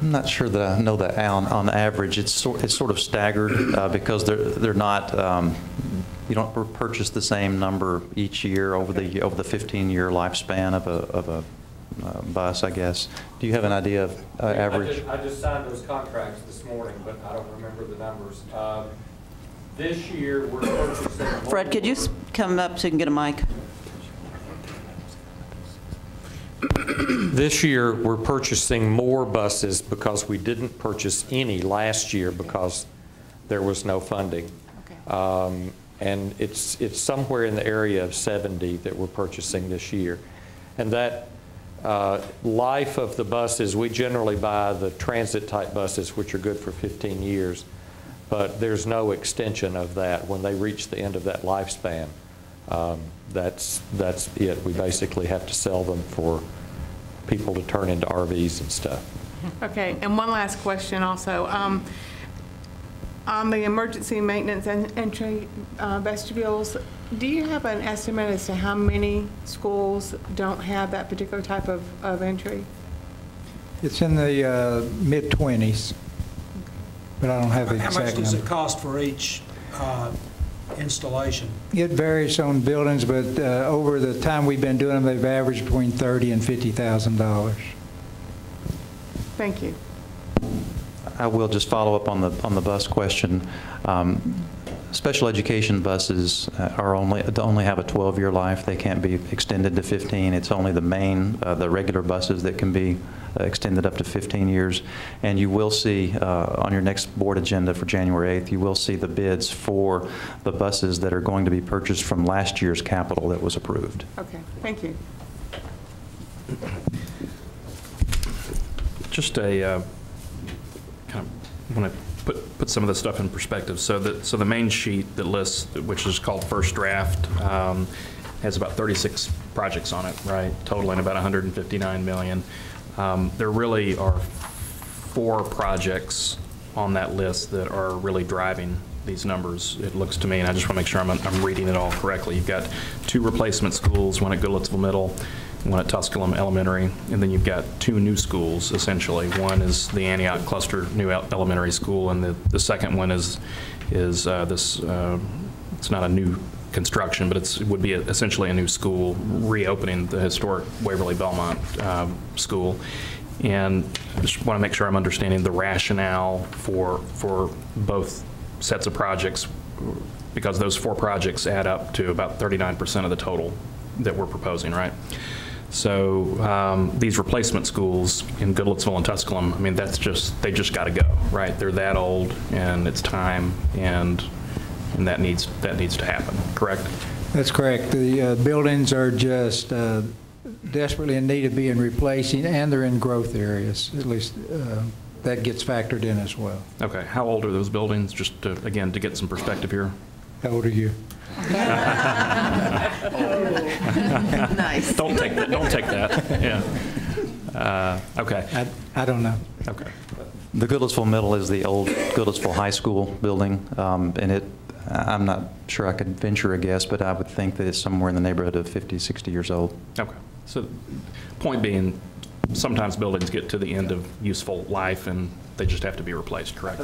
I'm not sure that I know that on average. It's sort of staggered because they're not. You don't purchase the same number each year over the 15-year lifespan of a bus, I guess. Do you have an idea of average? I just signed those contracts this morning, but I don't remember the numbers. This year, we're purchasing. Fred, could you come up so you can get a mic? This year, we're purchasing more buses because we didn't purchase any last year because there was no funding. Okay. And it's somewhere in the area of 70 that we're purchasing this year. And that life of the buses, we generally buy the transit type buses, which are good for 15 years, but there's no extension of that. When they reach the end of that lifespan, that's it. We basically have to sell them for people to turn into RVs and stuff. Okay, and one last question also. On the emergency maintenance and entry vestibules, do you have an estimate as to how many schools don't have that particular type of entry? It's in the mid-20s, but I don't have the exact number. How much does it cost for each installation? It varies on buildings, but over the time we've been doing them, they've averaged between $30,000 and $50,000. Thank you. I will just follow up on the bus question. Special education buses only have a 12-year life. They can't be extended to 15. It's only the regular buses that can be extended up to 15 years. And you will see on your next board agenda for January 8th, you will see the bids for the buses that are going to be purchased from last year's capital that was approved. Okay, thank you. Just a kind of want to put some of this stuff in perspective. So the main sheet that lists, which is called First Draft, has about 36 projects on it, right? Totaling about $159 million. There really are 4 projects on that list that are really driving these numbers, it looks to me, and I just want to make sure I'm reading it all correctly. You've got 2 replacement schools, one at Goodlettsville Middle, one at Tusculum Elementary, and then you've got 2 new schools, essentially. One is the Antioch Cluster New Elementary School, and the second one is this, it's not a new construction, but it would be essentially a new school, reopening the historic Waverly Belmont school. And I just want to make sure I'm understanding the rationale for both sets of projects, because those 4 projects add up to about 39% of the total that we're proposing, right? So these replacement schools in Goodlettsville and Tusculum, I mean, they just got to go, right? They're that old, and it's time, and that needs to happen, correct? That's correct. The buildings are just desperately in need of being replaced, and they're in growth areas. At least that gets factored in as well. Okay. How old are those buildings? Just to, again, to get some perspective here. How old are you? Nice. Don't take that. Don't take that. Yeah. Okay. I don't know. Okay. The Goodlettsville Middle is the old Goodlettsville High School building, and I'm not sure I could venture a guess, but I would think that it's somewhere in the neighborhood of 50, 60 years old. Okay. So point being, sometimes buildings get to the end of useful life and they just have to be replaced, correct?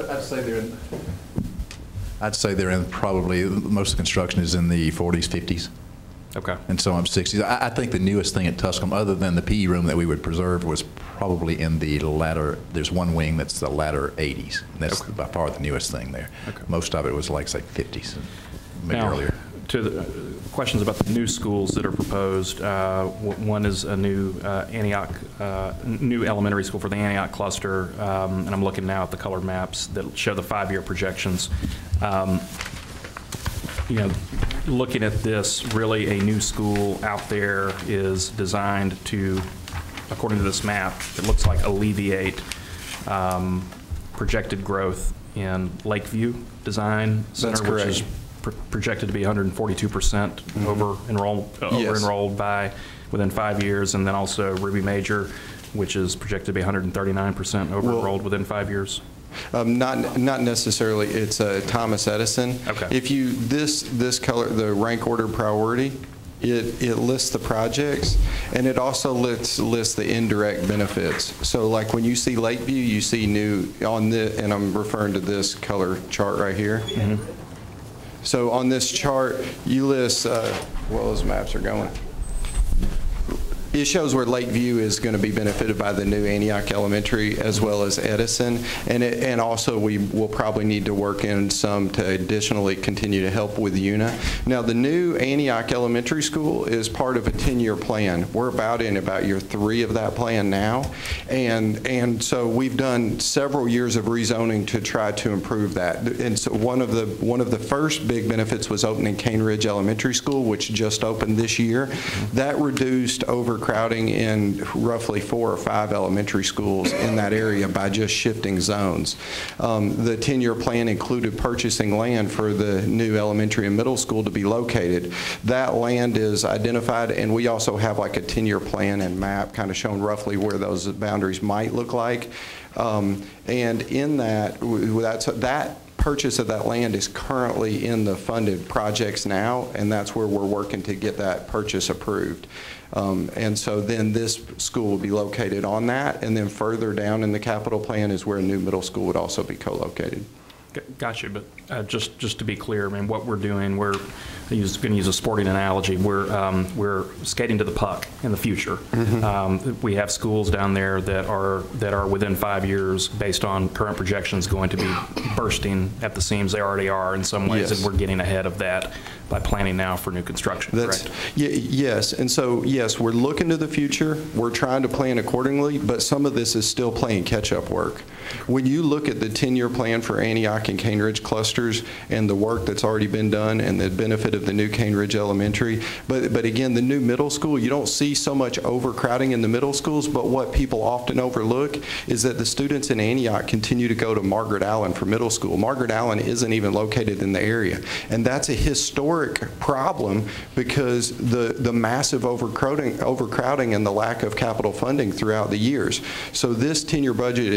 I'd say they're in probably, most of the construction is in the 40s, 50s. Okay. And some 60s. I think the newest thing at Tusculum, other than the PE room that we would preserve, was probably in the latter, there's one wing that's the latter 80s. And that's by far the newest thing there. Okay. Most of it was like, say, 50s, maybe now, earlier. to the questions about the new schools that are proposed, one is a new new elementary school for the Antioch cluster, and I'm looking now at the colored maps that show the 5-year projections. You know, looking at this, really a new school out there is designed to, according to this map, it looks like alleviate projected growth in Lakeview Design Center. That's correct. Which is projected to be 142% over-enrolled by within 5 years, and then also Ruby Major, which is projected to be 139% over-enrolled within 5 years. Not necessarily. It's Thomas Edison. Okay. If you this color, the rank order priority, it lists the projects, and it also lists the indirect benefits. So like when you see Lakeview, you see new on the, and I'm referring to this color chart right here. Mm-hmm. So on this chart, you list, well, those maps are going. It shows where Lakeview is going to be benefited by the new Antioch Elementary as well as Edison, and also we will probably need to work in some to additionally continue to help with UNA. Now the new Antioch Elementary School is part of a 10-year plan. We're about year 3 of that plan now, and so we've done several years of rezoning to try to improve that. And so one of the first big benefits was opening Cane Ridge Elementary School, which just opened this year. That reduced overcrowding in roughly 4 or 5 elementary schools in that area by just shifting zones. The 10-year plan included purchasing land for the new elementary and middle school to be located. That land is identified, and we also have like a 10-year plan and map kind of showing roughly where those boundaries might look like. And in that purchase of that land is currently in the funded projects now, and that's where we're working to get that purchase approved. And so then this school will be located on that, and then further down in the capital plan is where a new middle school would also be co-located. Gotcha, but just to be clear, I mean, what we're doing, we're going to use a sporting analogy. We're skating to the puck in the future. Mm-hmm. We have schools down there that are within 5 years, based on current projections, going to be bursting at the seams. They already are in some ways, yes. And we're getting ahead of that by planning now for new construction. That's, correct? Yes, and so yes, we're looking to the future. We're trying to plan accordingly, but some of this is still playing catch-up work. When you look at the 10-year plan for Antioch and Cane Ridge clusters and the work that's already been done and the benefit of the new Cane Ridge Elementary, but again, the new middle school, you don't see so much overcrowding in the middle schools, but what people often overlook is that the students in Antioch continue to go to Margaret Allen for middle school. Margaret Allen isn't even located in the area, and that's a historic problem because the massive overcrowding and the lack of capital funding throughout the years. So this 10-year budget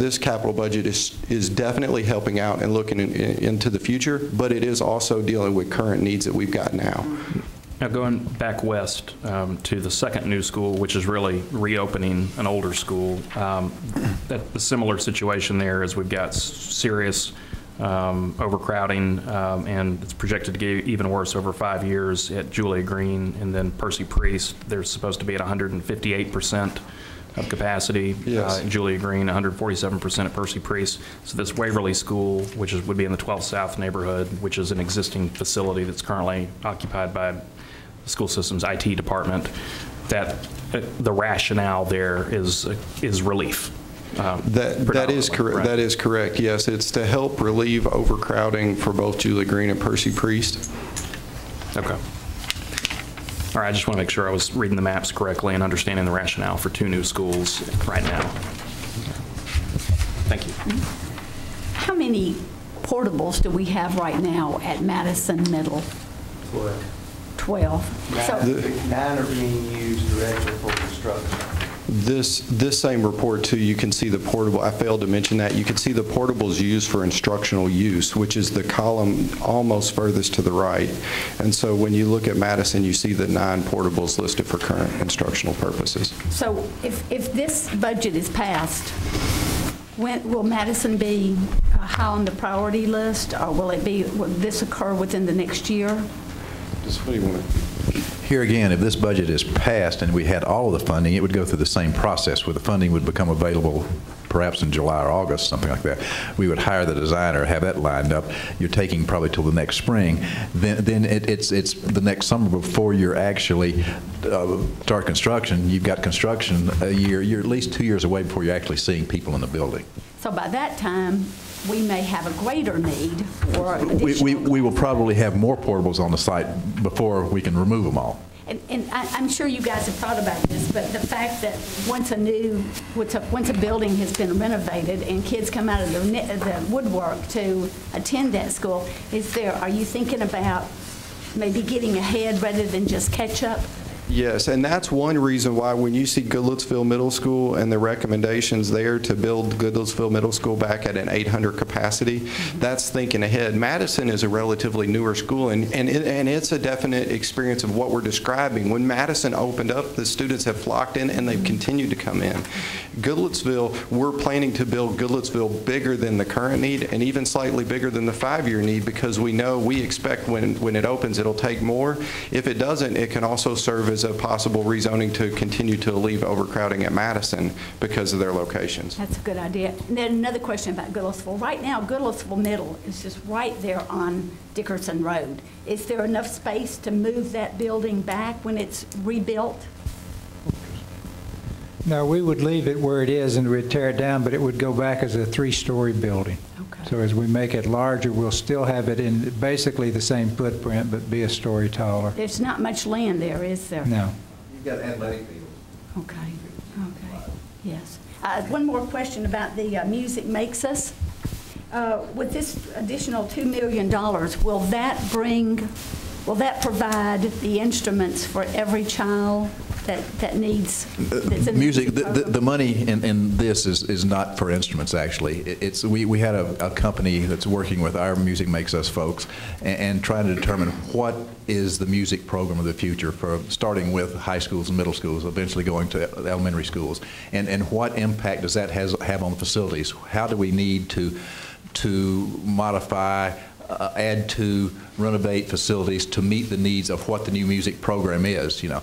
this capital budget is definitely helping out and looking into the future, but it is also dealing with current needs that we've got now. Now going back west to the second new school, which is really reopening an older school, the similar situation there is we've got serious overcrowding, and it's projected to get even worse over 5 years at Julia Green, and then Percy Priest. They're supposed to be at 158% of capacity. Yes. Julia Green, 147% at Percy Priest. So this Waverly School, which would be in the 12th South neighborhood, which is an existing facility that's currently occupied by the school system's IT department, that the rationale there is relief. That is correct. Right. That is correct. Yes, it's to help relieve overcrowding for both Julia Green and Percy Priest. Okay. All right, I just want to make sure I was reading the maps correctly and understanding the rationale for 2 new schools right now. Thank you. How many portables do we have right now at Madison Middle? 12. 9 are being used directly for construction. This same report too, you can see the portable, I failed to mention that, you can see the portables used for instructional use, which is the column almost furthest to the right. And so when you look at Madison, you see the 9 portables listed for current instructional purposes. So if this budget is passed, when will Madison be high on the priority list, or will this occur within the next year? Just what do you want to? Here again, if this budget is passed and we had all of the funding, it would go through the same process where the funding would become available perhaps in July or August, something like that. We would hire the designer, have that lined up. You're taking probably till the next spring. Then it's the next summer before you're actually start construction. You've got construction a year. You're at least 2 years away before you're actually seeing people in the building. So by that time, we may have a greater need for additional. We will probably have more portables on the site before we can remove them all. And I'm sure you guys have thought about this, but the fact that once a building has been renovated and kids come out of the woodwork to attend that school, are you thinking about maybe getting ahead rather than just catch up? Yes, and that's one reason why when you see Goodlettsville Middle School and the recommendations there to build Goodlettsville Middle School back at an 800 capacity, that's thinking ahead. Madison is a relatively newer school, and it's a definite experience of what we're describing. When Madison opened up, the students have flocked in, and they've continued to come in. Goodlettsville, we're planning to build Goodlettsville bigger than the current need and even slightly bigger than the 5-year need, because we expect when it opens, it'll take more. If it doesn't, it can also serve as a possible rezoning to continue to alleviate overcrowding at Madison because of their locations. That's a good idea. And then another question about Goodlettsville. Right now, Goodlettsville Middle is just right there on Dickerson Road. Is there enough space to move that building back when it's rebuilt? No, we would leave it where it is and we'd tear it down, but it would go back as a 3-story building. Okay. So as we make it larger, we'll still have it in basically the same footprint, but be a story taller. There's not much land there, is there? No. You've got athletic fields. Okay, okay, yes. One more question about the Music Makes Us. With this additional $2 million, will that provide the instruments for every child that needs that's in music? The money in this is not for instruments, actually. We had a company that's working with our Music Makes Us folks and trying to determine what is the music program of the future, for starting with high schools and middle schools, eventually going to elementary schools, and what impact does that have on the facilities? How do we need to modify, add to, renovate facilities to meet the needs of what the new music program is, you know.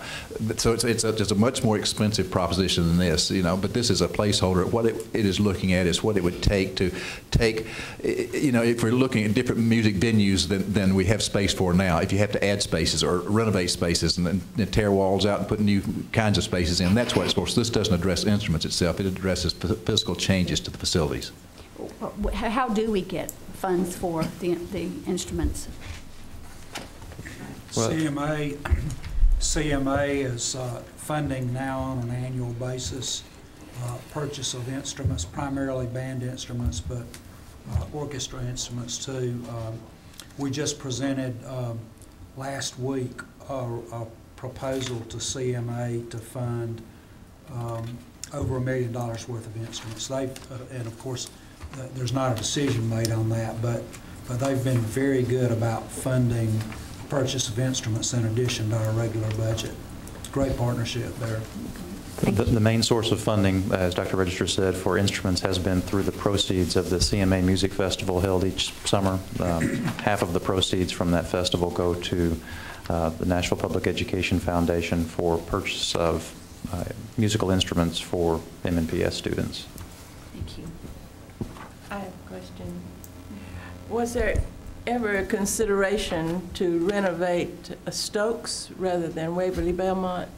So it's a much more expensive proposition than this, you know, but this is a placeholder. What it is looking at is what it would take to you know, if we're looking at different music venues than we have space for now, if you have to add spaces or renovate spaces and then tear walls out and put new kinds of spaces in, that's what it's for. So this doesn't address instruments itself, it addresses physical changes to the facilities. How do we get funds for the instruments? CMA is funding now on an annual basis purchase of instruments, primarily band instruments, but orchestra instruments too. We just presented last week a proposal to CMA to fund over $1 million worth of instruments. And of course, there's not a decision made on that, but they've been very good about funding purchase of instruments in addition to our regular budget. Great partnership there. The main source of funding, as Dr. Register said, for instruments has been through the proceeds of the CMA Music Festival held each summer. Half of the proceeds from that festival go to the Nashville Public Education Foundation for purchase of musical instruments for MNPS students. Thank you. I have a question. Was there ever a consideration to renovate Stokes rather than Waverly Belmont?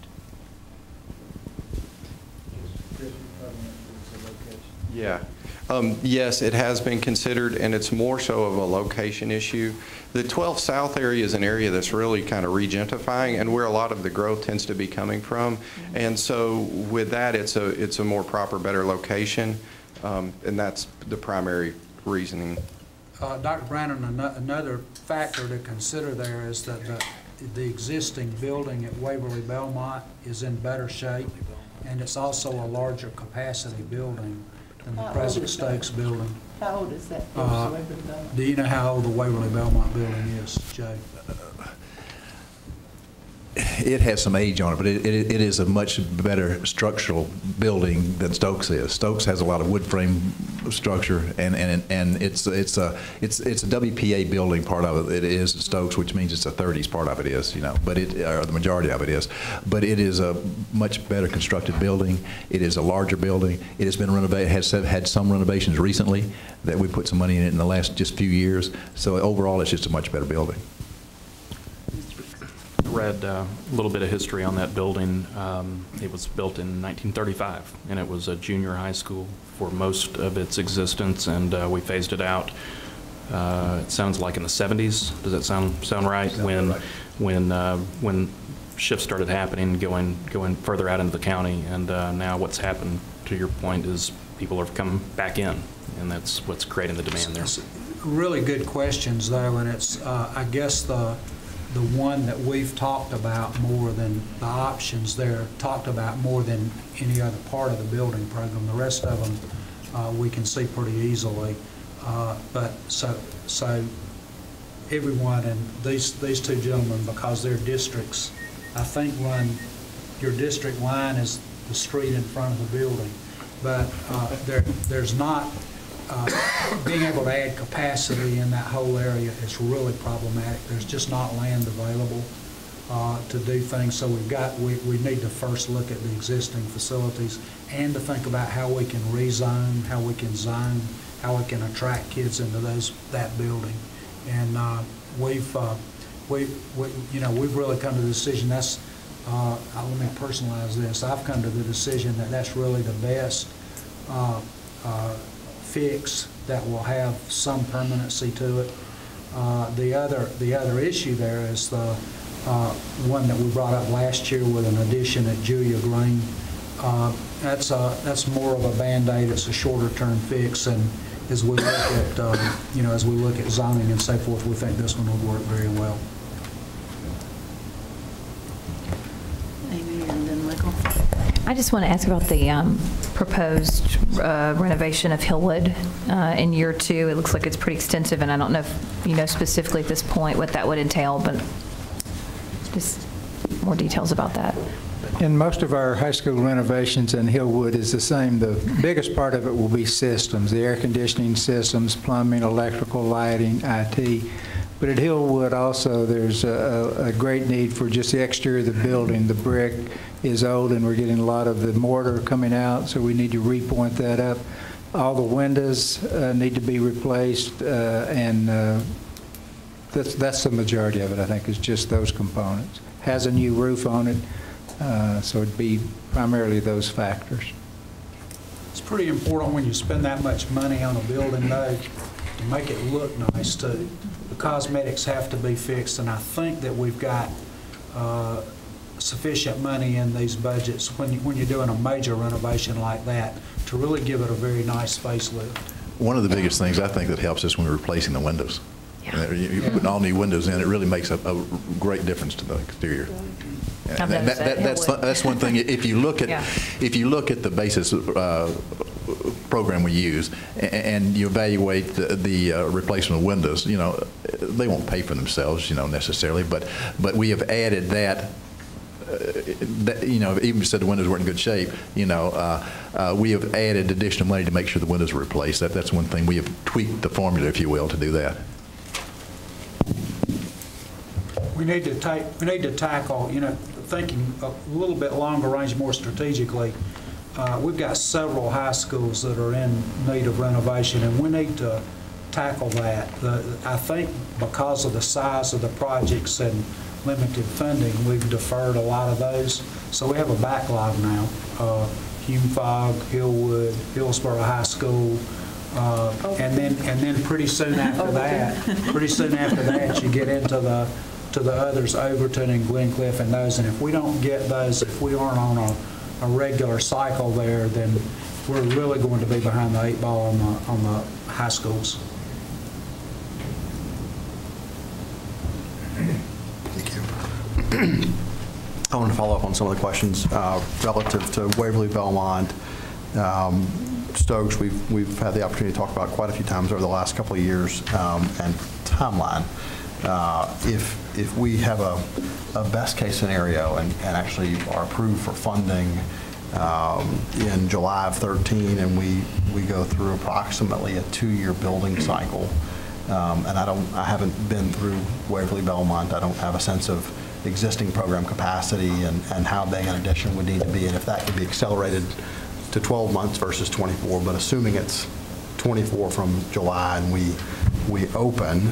Yeah. Yes, it has been considered, and it's more so of a location issue. The 12 South area is an area that's really kind of regentrifying and where a lot of the growth tends to be coming from. And so with that, it's a more proper, better location, and that's the primary reasoning. Dr. Brandon, another factor to consider there is that the existing building at Waverly Belmont is in better shape, and it's also a larger capacity building than the present Stokes building. How old is that? Waverly Belmont? Do you know how old the Waverly Belmont building is, Joe? it has some age on it, but it is a much better structural building than Stokes is. Stokes has a lot of wood frame structure, and it's a WPA building. Part of it is Stokes, which means it's a 30s. Part of it is, but or the majority of it is. But it is a much better constructed building. It is a larger building. It has been renovated. Has had some renovations recently that we put some money in it in the last just few years. So overall, it's just a much better building. Read a little bit of history on that building. It was built in 1935, and it was a junior high school for most of its existence, and we phased it out. It sounds like in the 70s. Does that sound right? When shifts started happening, going further out into the county, and now what's happened, to your point, is people have come back in, and that's what's creating the demand there. Really good questions, though, and it's I guess the one that we've talked about more than the options there, talked about more than any other part of the building program. The rest of them we can see pretty easily. But so everyone, and these two gentlemen, because their districts, I think your district line is the street in front of the building. But there's not, being able to add capacity in that whole area is really problematic. There's just not land available to do things. So we need to first look at the existing facilities and to think about how we can rezone, how we can zone, how we can attract kids into that building. And we've really come to the decision that's. Let me personalize this. I've come to the decision that that's really the best fix that will have some permanency to it. The other issue there is the one that we brought up last year with an addition at Julia Green. That's more of a Band-Aid. It's a shorter-term fix, and as we look at as we look at zoning and so forth, we think this one would work very well. I just want to ask about the proposed renovation of Hillwood in year 2. It looks like it's pretty extensive, and I don't know if you know specifically at this point what that would entail, but just more details about that. In most of our high school renovations, in Hillwood is the same. The biggest part of it will be systems, the air conditioning systems, plumbing, electrical, lighting, IT. But at Hillwood also, there's a great need for just the exterior of the building. The brick is old, and we're getting a lot of the mortar coming out, so we need to repoint that up. All the windows need to be replaced, and that's the majority of it, I think, is just those components. Has a new roof on it, so it'd be primarily those factors. It's pretty important when you spend that much money on a building, though, to make it look nice, too. The cosmetics have to be fixed, and I think that we've got sufficient money in these budgets when you're doing a major renovation like that to really give it a very nice facelift. One of the biggest things I think that helps is when we're replacing the windows. Yeah. You're putting all new windows in. It really makes a great difference to the exterior. And that's one thing. If you look at the basis program we use and you evaluate the replacement of windows, they won't pay for themselves, necessarily, but we have added that. Even if said the windows weren't in good shape, we have added additional money to make sure the windows are replaced. That's one thing. We have tweaked the formula, if you will, to do that. We need to tackle, thinking a little bit longer range, more strategically. We've got several high schools that are in need of renovation, and we need to tackle that. I think because of the size of the projects and limited funding, we've deferred a lot of those. So we have a backlog now. Hume-Fogg, Hillwood, Hillsborough High School, and then pretty soon after that, you get into the others, Overton and Glencliff and those. And if we don't get those, if we aren't on a regular cycle there, then we're really going to be behind the 8 ball on the high schools. I want to follow up on some of the questions relative to Waverly, Belmont, Stokes. We've had the opportunity to talk about quite a few times over the last couple of years, and timeline. If if we have a best case scenario and actually are approved for funding in July of 13, and we go through approximately a 2-year building cycle, and I haven't been through Waverly Belmont. I don't have a sense of existing program capacity and how big an addition would need to be, and if that could be accelerated to 12 months versus 24, but assuming it's 24 from July and we open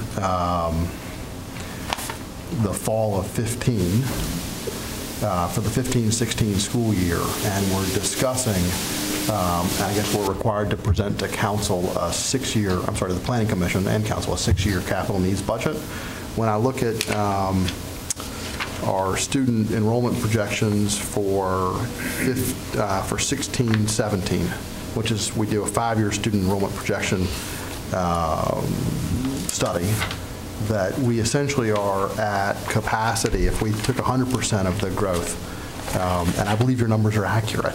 the fall of 15 for the 15-16 school year, and we're discussing, and I guess we're required to present to council a 6-year, I'm sorry, to the Planning Commission and council, a 6-year capital needs budget. When I look at our student enrollment projections for 16-17, which is, we do a 5-year student enrollment projection study, that we essentially are at capacity if we took 100% of the growth, and I believe your numbers are accurate.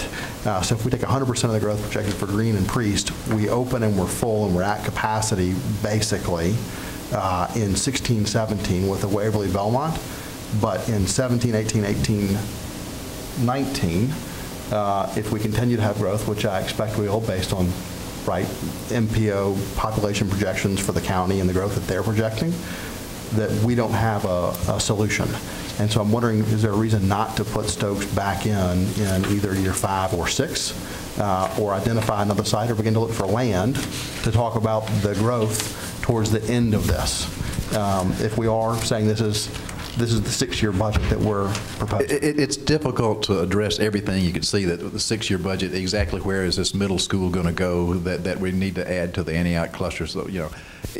So if we take 100% of the growth projected for Green and Priest, we open and we're full and we're at capacity basically in 16-17 with the Waverly Belmont, but in 17-18, 18-19, if we continue to have growth, which I expect we will based on MPO population projections for the county and the growth that they're projecting, that we don't have a solution. And so I'm wondering, is there a reason not to put Stokes back in either year 5 or 6, or identify another site or begin to look for land to talk about the growth towards the end of this? If we are saying this is the 6-year budget that we're proposing. It's difficult to address everything. You can see that the 6-year budget, exactly where is this middle school going to go that we need to add to the Antioch cluster. So,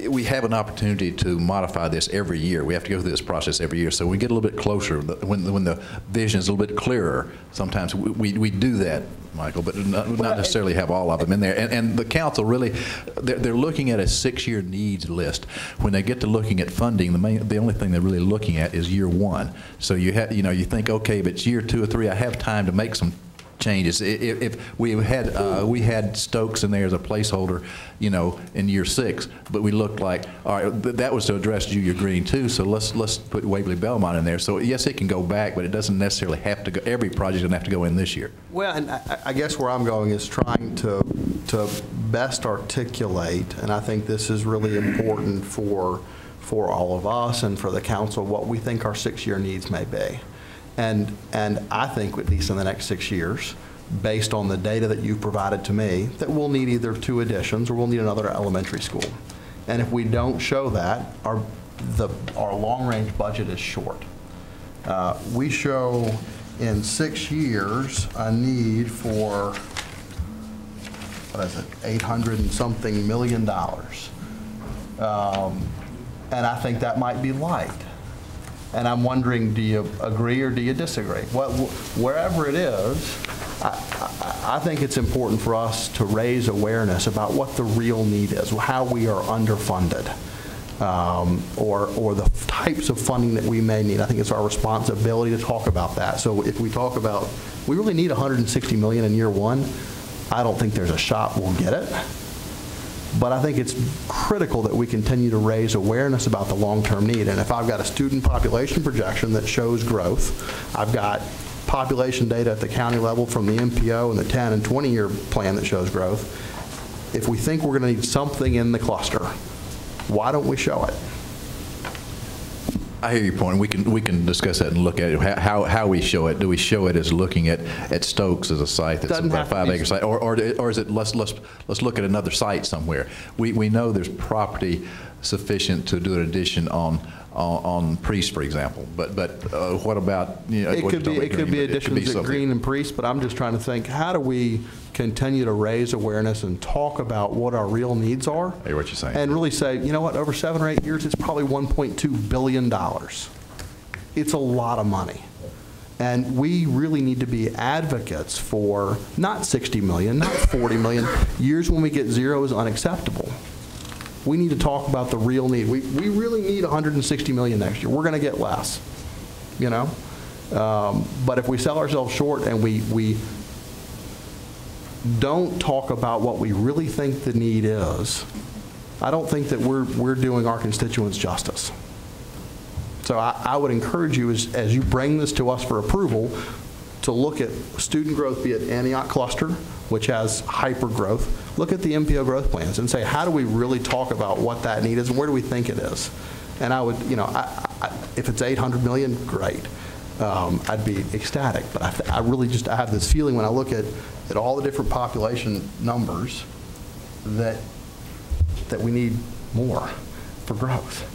we have an opportunity to modify this every year. We have to go through this process every year. So we get a little bit closer. When the vision is a little bit clearer, sometimes we do that, Michael, but not necessarily have all of them in there. And the council really, they're looking at a 6-year needs list. When they get to looking at funding, the only thing they're really looking at is year 1. So you think, okay, but it's year 2 or 3, I have time to make some changes. If we had Stokes in there as a placeholder, in year 6, but we looked like, all right, that was to address Junior Green too, so let's put Waverly Belmont in there. So yes, it can go back, but it doesn't necessarily have to go, every project doesn't have to go in this year. Well, and I guess where I'm going is trying to best articulate, and I think this is really important for all of us and for the council, what we think our 6-year needs may be. And I think, at least in the next 6 years, based on the data that you've provided to me, that we'll need either 2 additions or we'll need another elementary school. And if we don't show that, our long-range budget is short. We show in 6 years a need for, what is it, $800 and something million. And I think that might be light. And I'm wondering, do you agree or do you disagree? Wherever it is, I think it's important for us to raise awareness about what the real need is, how we are underfunded, or the types of funding that we may need. I think it's our responsibility to talk about that. So if we talk about, we really need $160 million in year 1, I don't think there's a shot we'll get it. But I think it's critical that we continue to raise awareness about the long-term need. And if I've got a student population projection that shows growth, I've got population data at the county level from the MPO and the 10 and 20-year plan that shows growth, if we think we're going to need something in the cluster, why don't we show it? I hear your point. We can discuss that and look at it. How we show it. Do we show it as looking at Stokes as a site that's about a 5-acre site, or is it let's look at another site somewhere? We know there's property sufficient to do an addition on Priest, for example. But what about it could be additions at Green and Priest. But I'm just trying to think, how do we continue to raise awareness and talk about what our real needs are? I hear what you're saying. And really say, you know what, over 7 or 8 years, it's probably $1.2 billion. It's a lot of money. And we really need to be advocates for not 60 million, not 40 million. Years when we get 0 is unacceptable. We need to talk about the real need. We really need 160 million next year. We're going to get less, But if we sell ourselves short and we don't talk about what we really think the need is, I don't think that we're doing our constituents justice. So I would encourage you, as you bring this to us for approval, to look at student growth, be it Antioch cluster, which has hyper growth, look at the MPO growth plans and say, how do we really talk about what that need is and where do we think it is? And I would, if it's 800 million, great. I'd be ecstatic, but I really just, I have this feeling when I look at all the different population numbers that we need more for growth.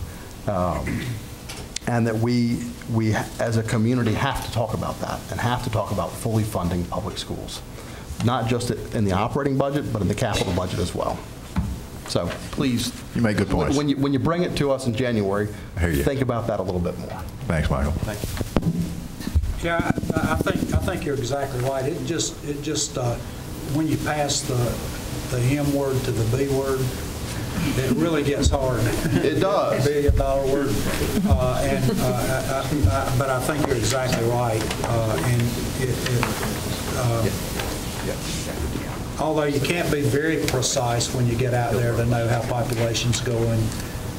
And that we as a community have to talk about that and have to talk about fully funding public schools. Not just in the operating budget, but in the capital budget as well. So please. You make good points. When you bring it to us in January, think about that a little bit more. Thanks, Michael. Thank you. Yeah, I think you're exactly right. It just when you pass the M word to the B word, it really gets hard. It does. $1 billion word. But I think you're exactly right. Although you can't be very precise when you get out there to know how population's going,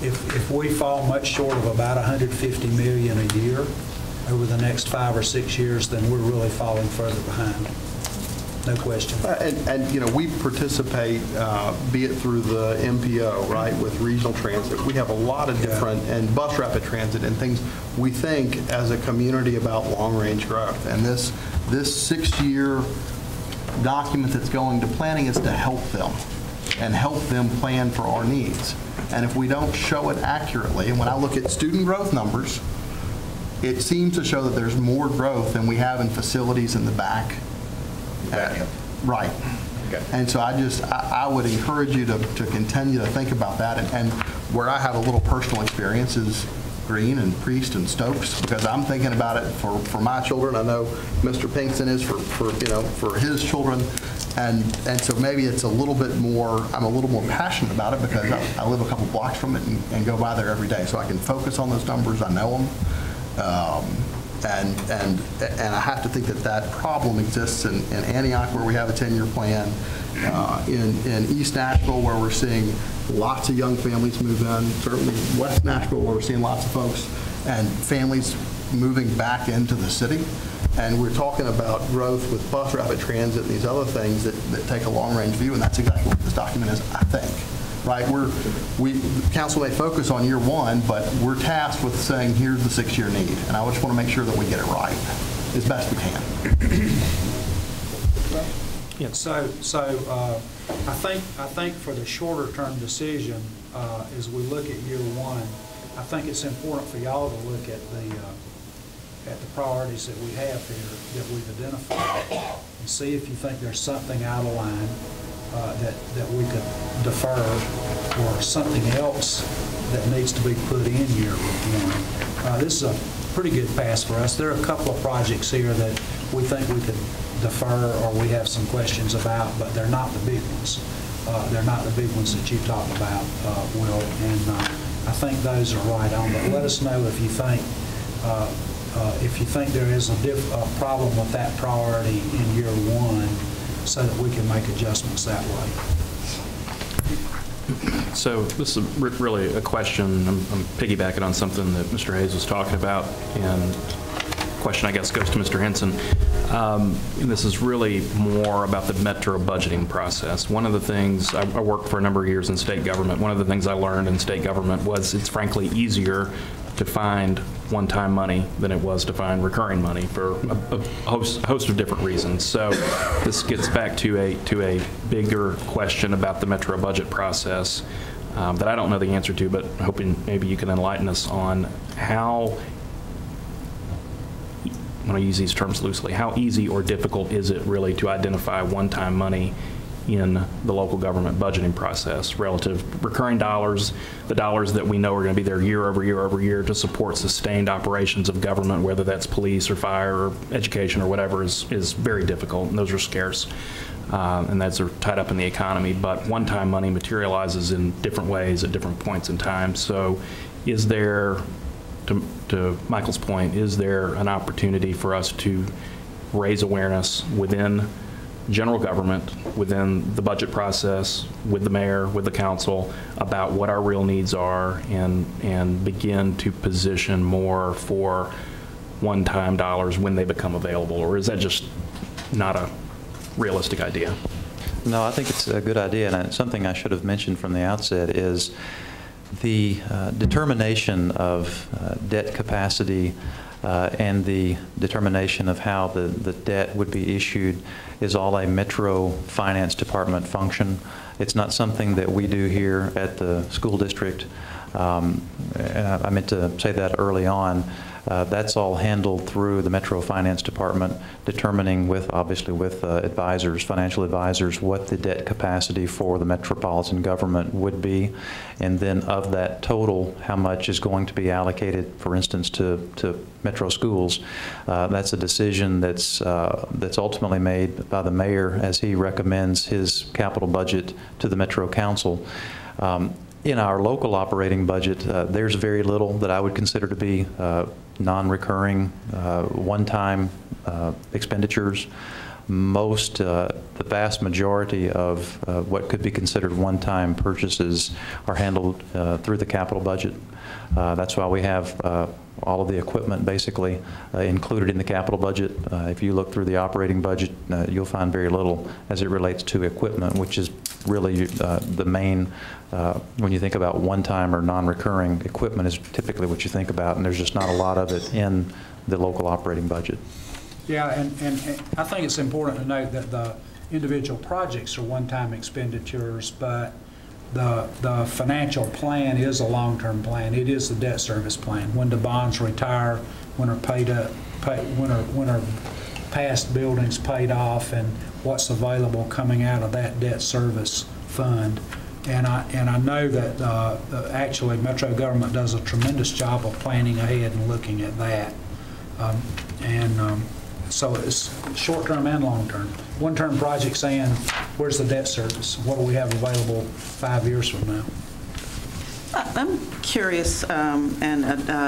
if we fall much short of about 150 million a year over the next 5 or 6 years, then we're really falling further behind. No question. And we participate, be it through the MPO, right, with regional transit. We have a lot of different, and bus rapid transit and things. We think as a community about long-range growth. And this 6-year document that's going to planning is to help them and help them plan for our needs. And if we don't show it accurately, and when I look at student growth numbers, it seems to show that there's more growth than we have in facilities in the back. Right. Okay. And so I would encourage you to continue to think about that. And where I have a little personal experience is Green and Priest and Stokes, because I'm thinking about it for my children. I know Mr. Pinkston is for his children. And so maybe it's a little bit more, I'm a little more passionate about it because I live a couple blocks from it and go by there every day. So I can focus on those numbers. I know them. And I have to think that problem exists in Antioch, where we have a 10-year plan, in East Nashville, where we're seeing lots of young families move in, certainly West Nashville, where we're seeing lots of folks and families moving back into the city. And we're talking about growth with bus rapid transit and these other things that take a long-range view, and that's exactly what this document is, I think. Right, council may focus on year 1, but we're tasked with saying here's the 6-year need, and I just want to make sure that we get it right as best we can. Yeah. So I think for the shorter term decision, as we look at year 1, I think it's important for y'all to look at the priorities that we have here that we've identified and see if you think there's something out of line that we could defer, or something else that needs to be put in year 1. This is a pretty good pass for us. There are a couple of projects here that we think we could defer or we have some questions about, but they're not the big ones. They're not the big ones that you talked about, Will, and I think those are right on. But let us know if you think there is a problem with that priority in year 1, so that we can make adjustments that way. So this is really a question. I'm piggybacking on something that Mr. Hayes was talking about, and the question, I guess, goes to Mr. Henson. And this is really more about the metro budgeting process. One of the things, I worked for a number of years in state government. One of the things I learned in state government was it's frankly easier to find one-time money than it was to find recurring money for a host of different reasons. So this gets back to a bigger question about the metro budget process that I don't know the answer to, but hoping maybe you can enlighten us on how, when I use these terms loosely, how easy or difficult is it really to identify one-time money in the local government budgeting process relative recurring dollars, the dollars that we know are going to be there year over year over year to support sustained operations of government, whether that's police or fire or education or whatever, is very difficult, and those are scarce. And those are tied up in the economy. But one-time money materializes in different ways at different points in time. So is there, to Michael's point, is there an opportunity for us to raise awareness within general government, within the budget process, with the mayor, with the council, about what our real needs are, and begin to position more for one-time dollars when they become available? Or is that just not a realistic idea? No, I think it's a good idea, and something I should have mentioned from the outset is the determination of debt capacity and the determination of how the debt would be issued is all a Metro Finance Department function. It's not something that we do here at the school district. And I meant to say that early on. That's all handled through the Metro Finance Department, determining obviously with advisors, financial advisors, what the debt capacity for the metropolitan government would be, and then of that total, how much is going to be allocated, for instance, to Metro schools. That's a decision that's ultimately made by the mayor as he recommends his capital budget to the Metro Council. In our local operating budget, there's very little that I would consider to be non-recurring, one-time expenditures. The vast majority of what could be considered one-time purchases are handled through the capital budget. That's why we have all of the equipment basically included in the capital budget. If you look through the operating budget, you'll find very little as it relates to equipment, which is really the main, when you think about one-time or non-recurring, equipment is typically what you think about, and there's just not a lot of it in the local operating budget. Yeah, and I think it's important to note that the individual projects are one-time expenditures, but the financial plan is a long-term plan. It is the debt service plan. When the bonds retire, when are paid up, when are past buildings paid off, and what's available coming out of that debt service fund. And I know that actually Metro government does a tremendous job of planning ahead and looking at that. So it's short-term and long-term. One-term projects saying, where's the debt service? What do we have available 5 years from now? I'm curious, and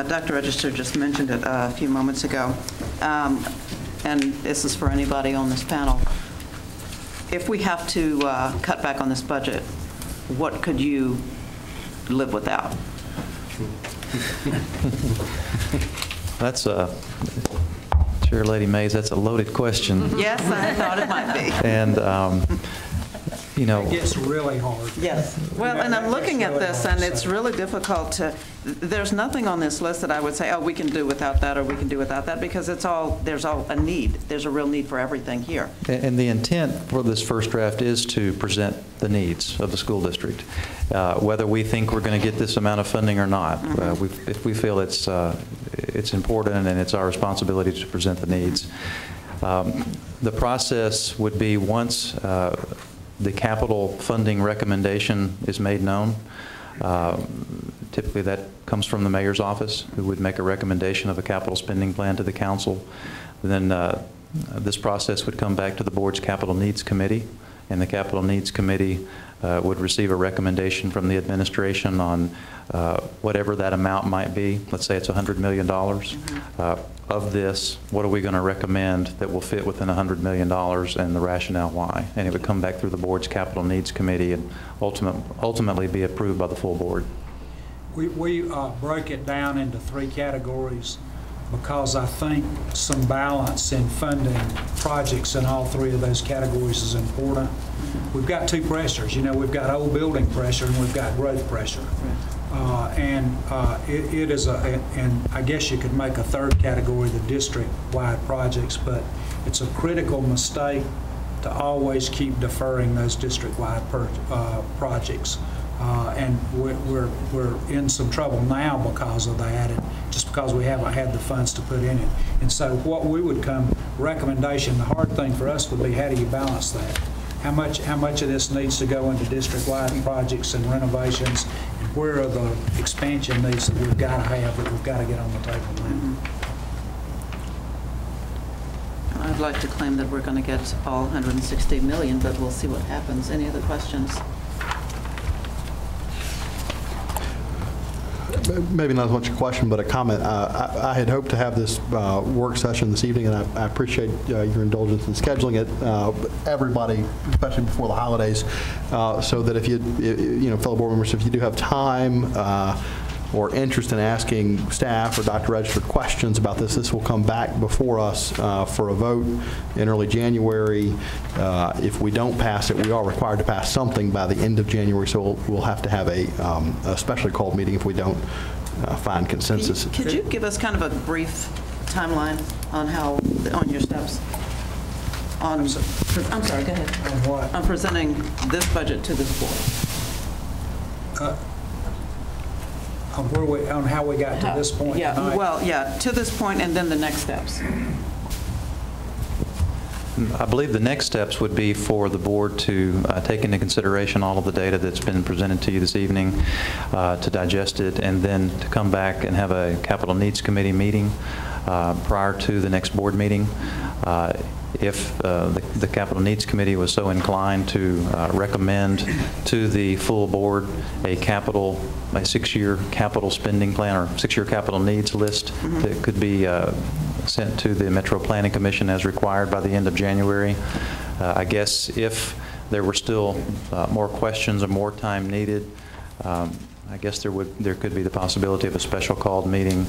Dr. Register just mentioned it a few moments ago, and this is for anybody on this panel. If we have to cut back on this budget, what could you live without? That's Chair Lady Mays, that's a loaded question. Yes, I thought it might be. And, you know. It gets really hard. Yes. Well, and I'm looking at this, and it's really difficult to, there's nothing on this list that I would say, oh, we can do without that, or we can do without that, because there's all a need. There's a real need for everything here. And the intent for this first draft is to present the needs of the school district, whether we think we're going to get this amount of funding or not. If we feel it's important and it's our responsibility to present the needs. The process would be once the capital funding recommendation is made known. Typically that comes from the mayor's office, who would make a recommendation of a capital spending plan to the council. Then this process would come back to the board's capital needs committee, and the capital needs committee would receive a recommendation from the administration on whatever that amount might be. Let's say it's $100 million. Of this, what are we going to recommend that will fit within $100 million, and the rationale why? And it would come back through the board's capital needs committee and ultimately be approved by the full board. We broke it down into 3 categories because I think some balance in funding projects in all 3 of those categories is important. We've got 2 pressures. You know, we've got old building pressure and we've got growth pressure. It is and I guess you could make a 3rd category, the district-wide projects, but it's a critical mistake to always keep deferring those district-wide projects. And we're in some trouble now because of that, and just because we haven't had the funds to put in it. And so what we would come recommendation, the hard thing for us would be, how do you balance that? How much of this needs to go into district-wide projects and renovations, and where are the expansion needs that we've got to have, that we've got to get on the table now? I'd like to claim that we're going to get all 160 million, but we'll see what happens. Any other questions? maybe not as much a question, but a comment. I had hoped to have this work session this evening, and I appreciate your indulgence in scheduling it, everybody, especially before the holidays, so that if you know, fellow board members, if you do have time or interest in asking staff or Dr. Register questions about this, this will come back before us for a vote in early January. If we don't pass it, we are required to pass something by the end of January, so we'll have to have a specially called meeting if we don't find consensus. Could you give us kind of a brief timeline on on your steps? I'm sorry, go ahead. On what? On presenting this budget to this board. On how we got to this point tonight? Well, yeah, to this point and then the next steps. I believe the next steps would be for the board to take into consideration all of the data that's been presented to you this evening, to digest it, and then to come back and have a Capital Needs Committee meeting prior to the next board meeting. If the Capital Needs Committee was so inclined to recommend to the full board a 6-year capital spending plan or 6-year capital needs list that could be sent to the Metro Planning Commission as required by the end of January. I guess if there were still more questions or more time needed, I guess there could be the possibility of a special called meeting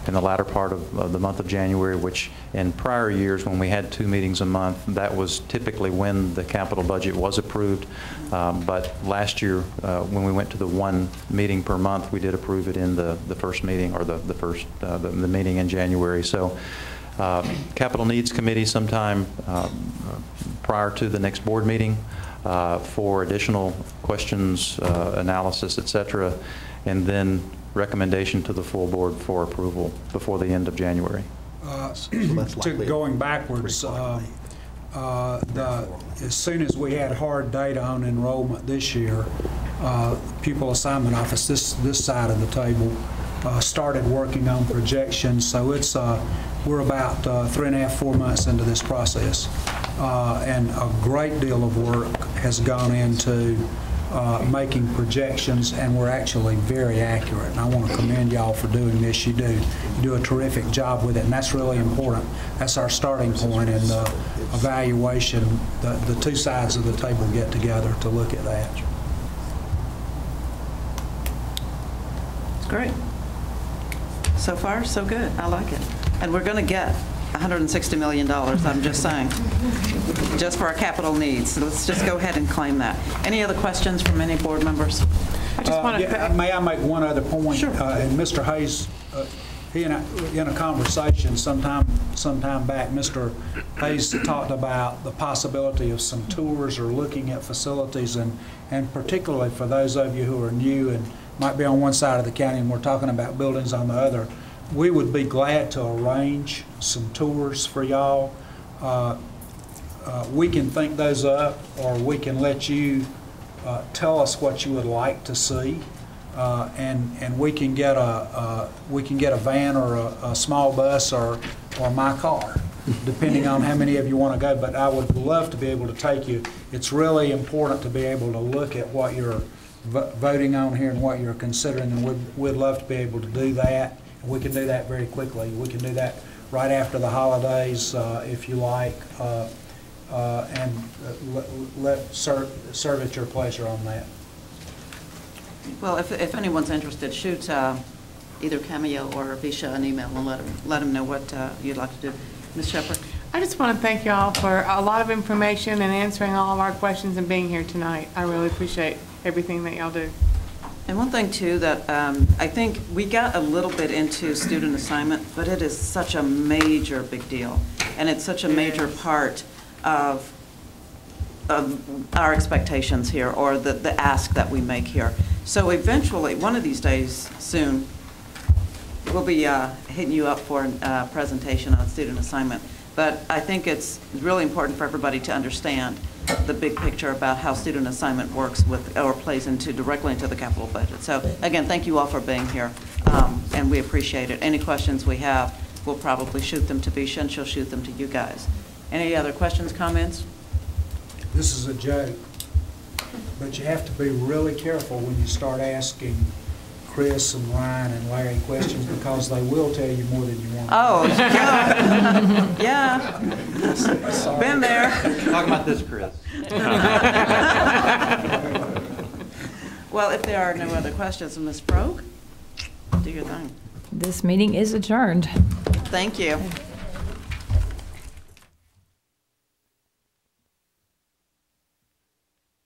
in the latter part of the month of January, which in prior years when we had 2 meetings a month, that was typically when the capital budget was approved. But last year, when we went to the 1 meeting per month, we did approve it in the first meeting, or the meeting in January. So Capital Needs Committee sometime prior to the next board meeting for additional questions, analysis, et cetera, and then recommendation to the full board for approval before the end of January. Going backwards, as soon as we had hard data on enrollment this year, Pupil Assignment Office, this side of the table, started working on projections. So it's we're about 3.5, 4 months into this process, and a great deal of work has gone into making projections, and we're actually very accurate. And I want to commend y'all for doing this. You do a terrific job with it, and that's really important. That's our starting point in the evaluation. The 2 sides of the table get together to look at that. It's great. So far, so good. I like it. And we're going to get $160 million, I'm just saying, just for our capital needs. So let's just go ahead and claim that. Any other questions from any board members? I just want to may I make one other point? Sure. And Mr. Hayes, he and I, in a conversation sometime back, Mr. Hayes talked about the possibility of some tours or looking at facilities, and particularly for those of you who are new and might be on one side of the county and we're talking about buildings on the other, we would be glad to arrange some tours for y'all. We can think those up, or we can let you tell us what you would like to see, and we can get a van or a small bus or my car, depending on how many of you want to go. But I would love to be able to take you. It's really important to be able to look at what you're voting on here and what you're considering, and we'd love to be able to do that. We can do that very quickly. We can do that right after the holidays, if you like, and serve at your pleasure on that. Well, if anyone's interested, shoot either Camille or Visha an email and let them know what you'd like to do. Ms. Shepherd? I just want to thank you all for a lot of information and answering all of our questions and being here tonight. I really appreciate everything that y'all do. And one thing, too, that I think we got a little bit into student assignment, but it is such a major big deal. And it's such a major part of our expectations here, or the ask that we make here. So eventually, one of these days soon, we'll be hitting you up for a presentation on student assignment. But I think it's really important for everybody to understand the big picture about how student assignment works with, or plays directly into the capital budget. So again, thank you all for being here, and we appreciate it. Any questions we have, we'll probably shoot them to Bisha, and she'll shoot them to you guys. Any other questions, comments? This is a joke, but you have to be really careful when you start asking Chris and Ryan and Larry questions because they will tell you more than you want. Oh, yeah. Yeah. Sorry. Been there. Talk about this, Chris. Well, if there are no other questions, Ms. Brogue, do your thing. This meeting is adjourned. Thank you.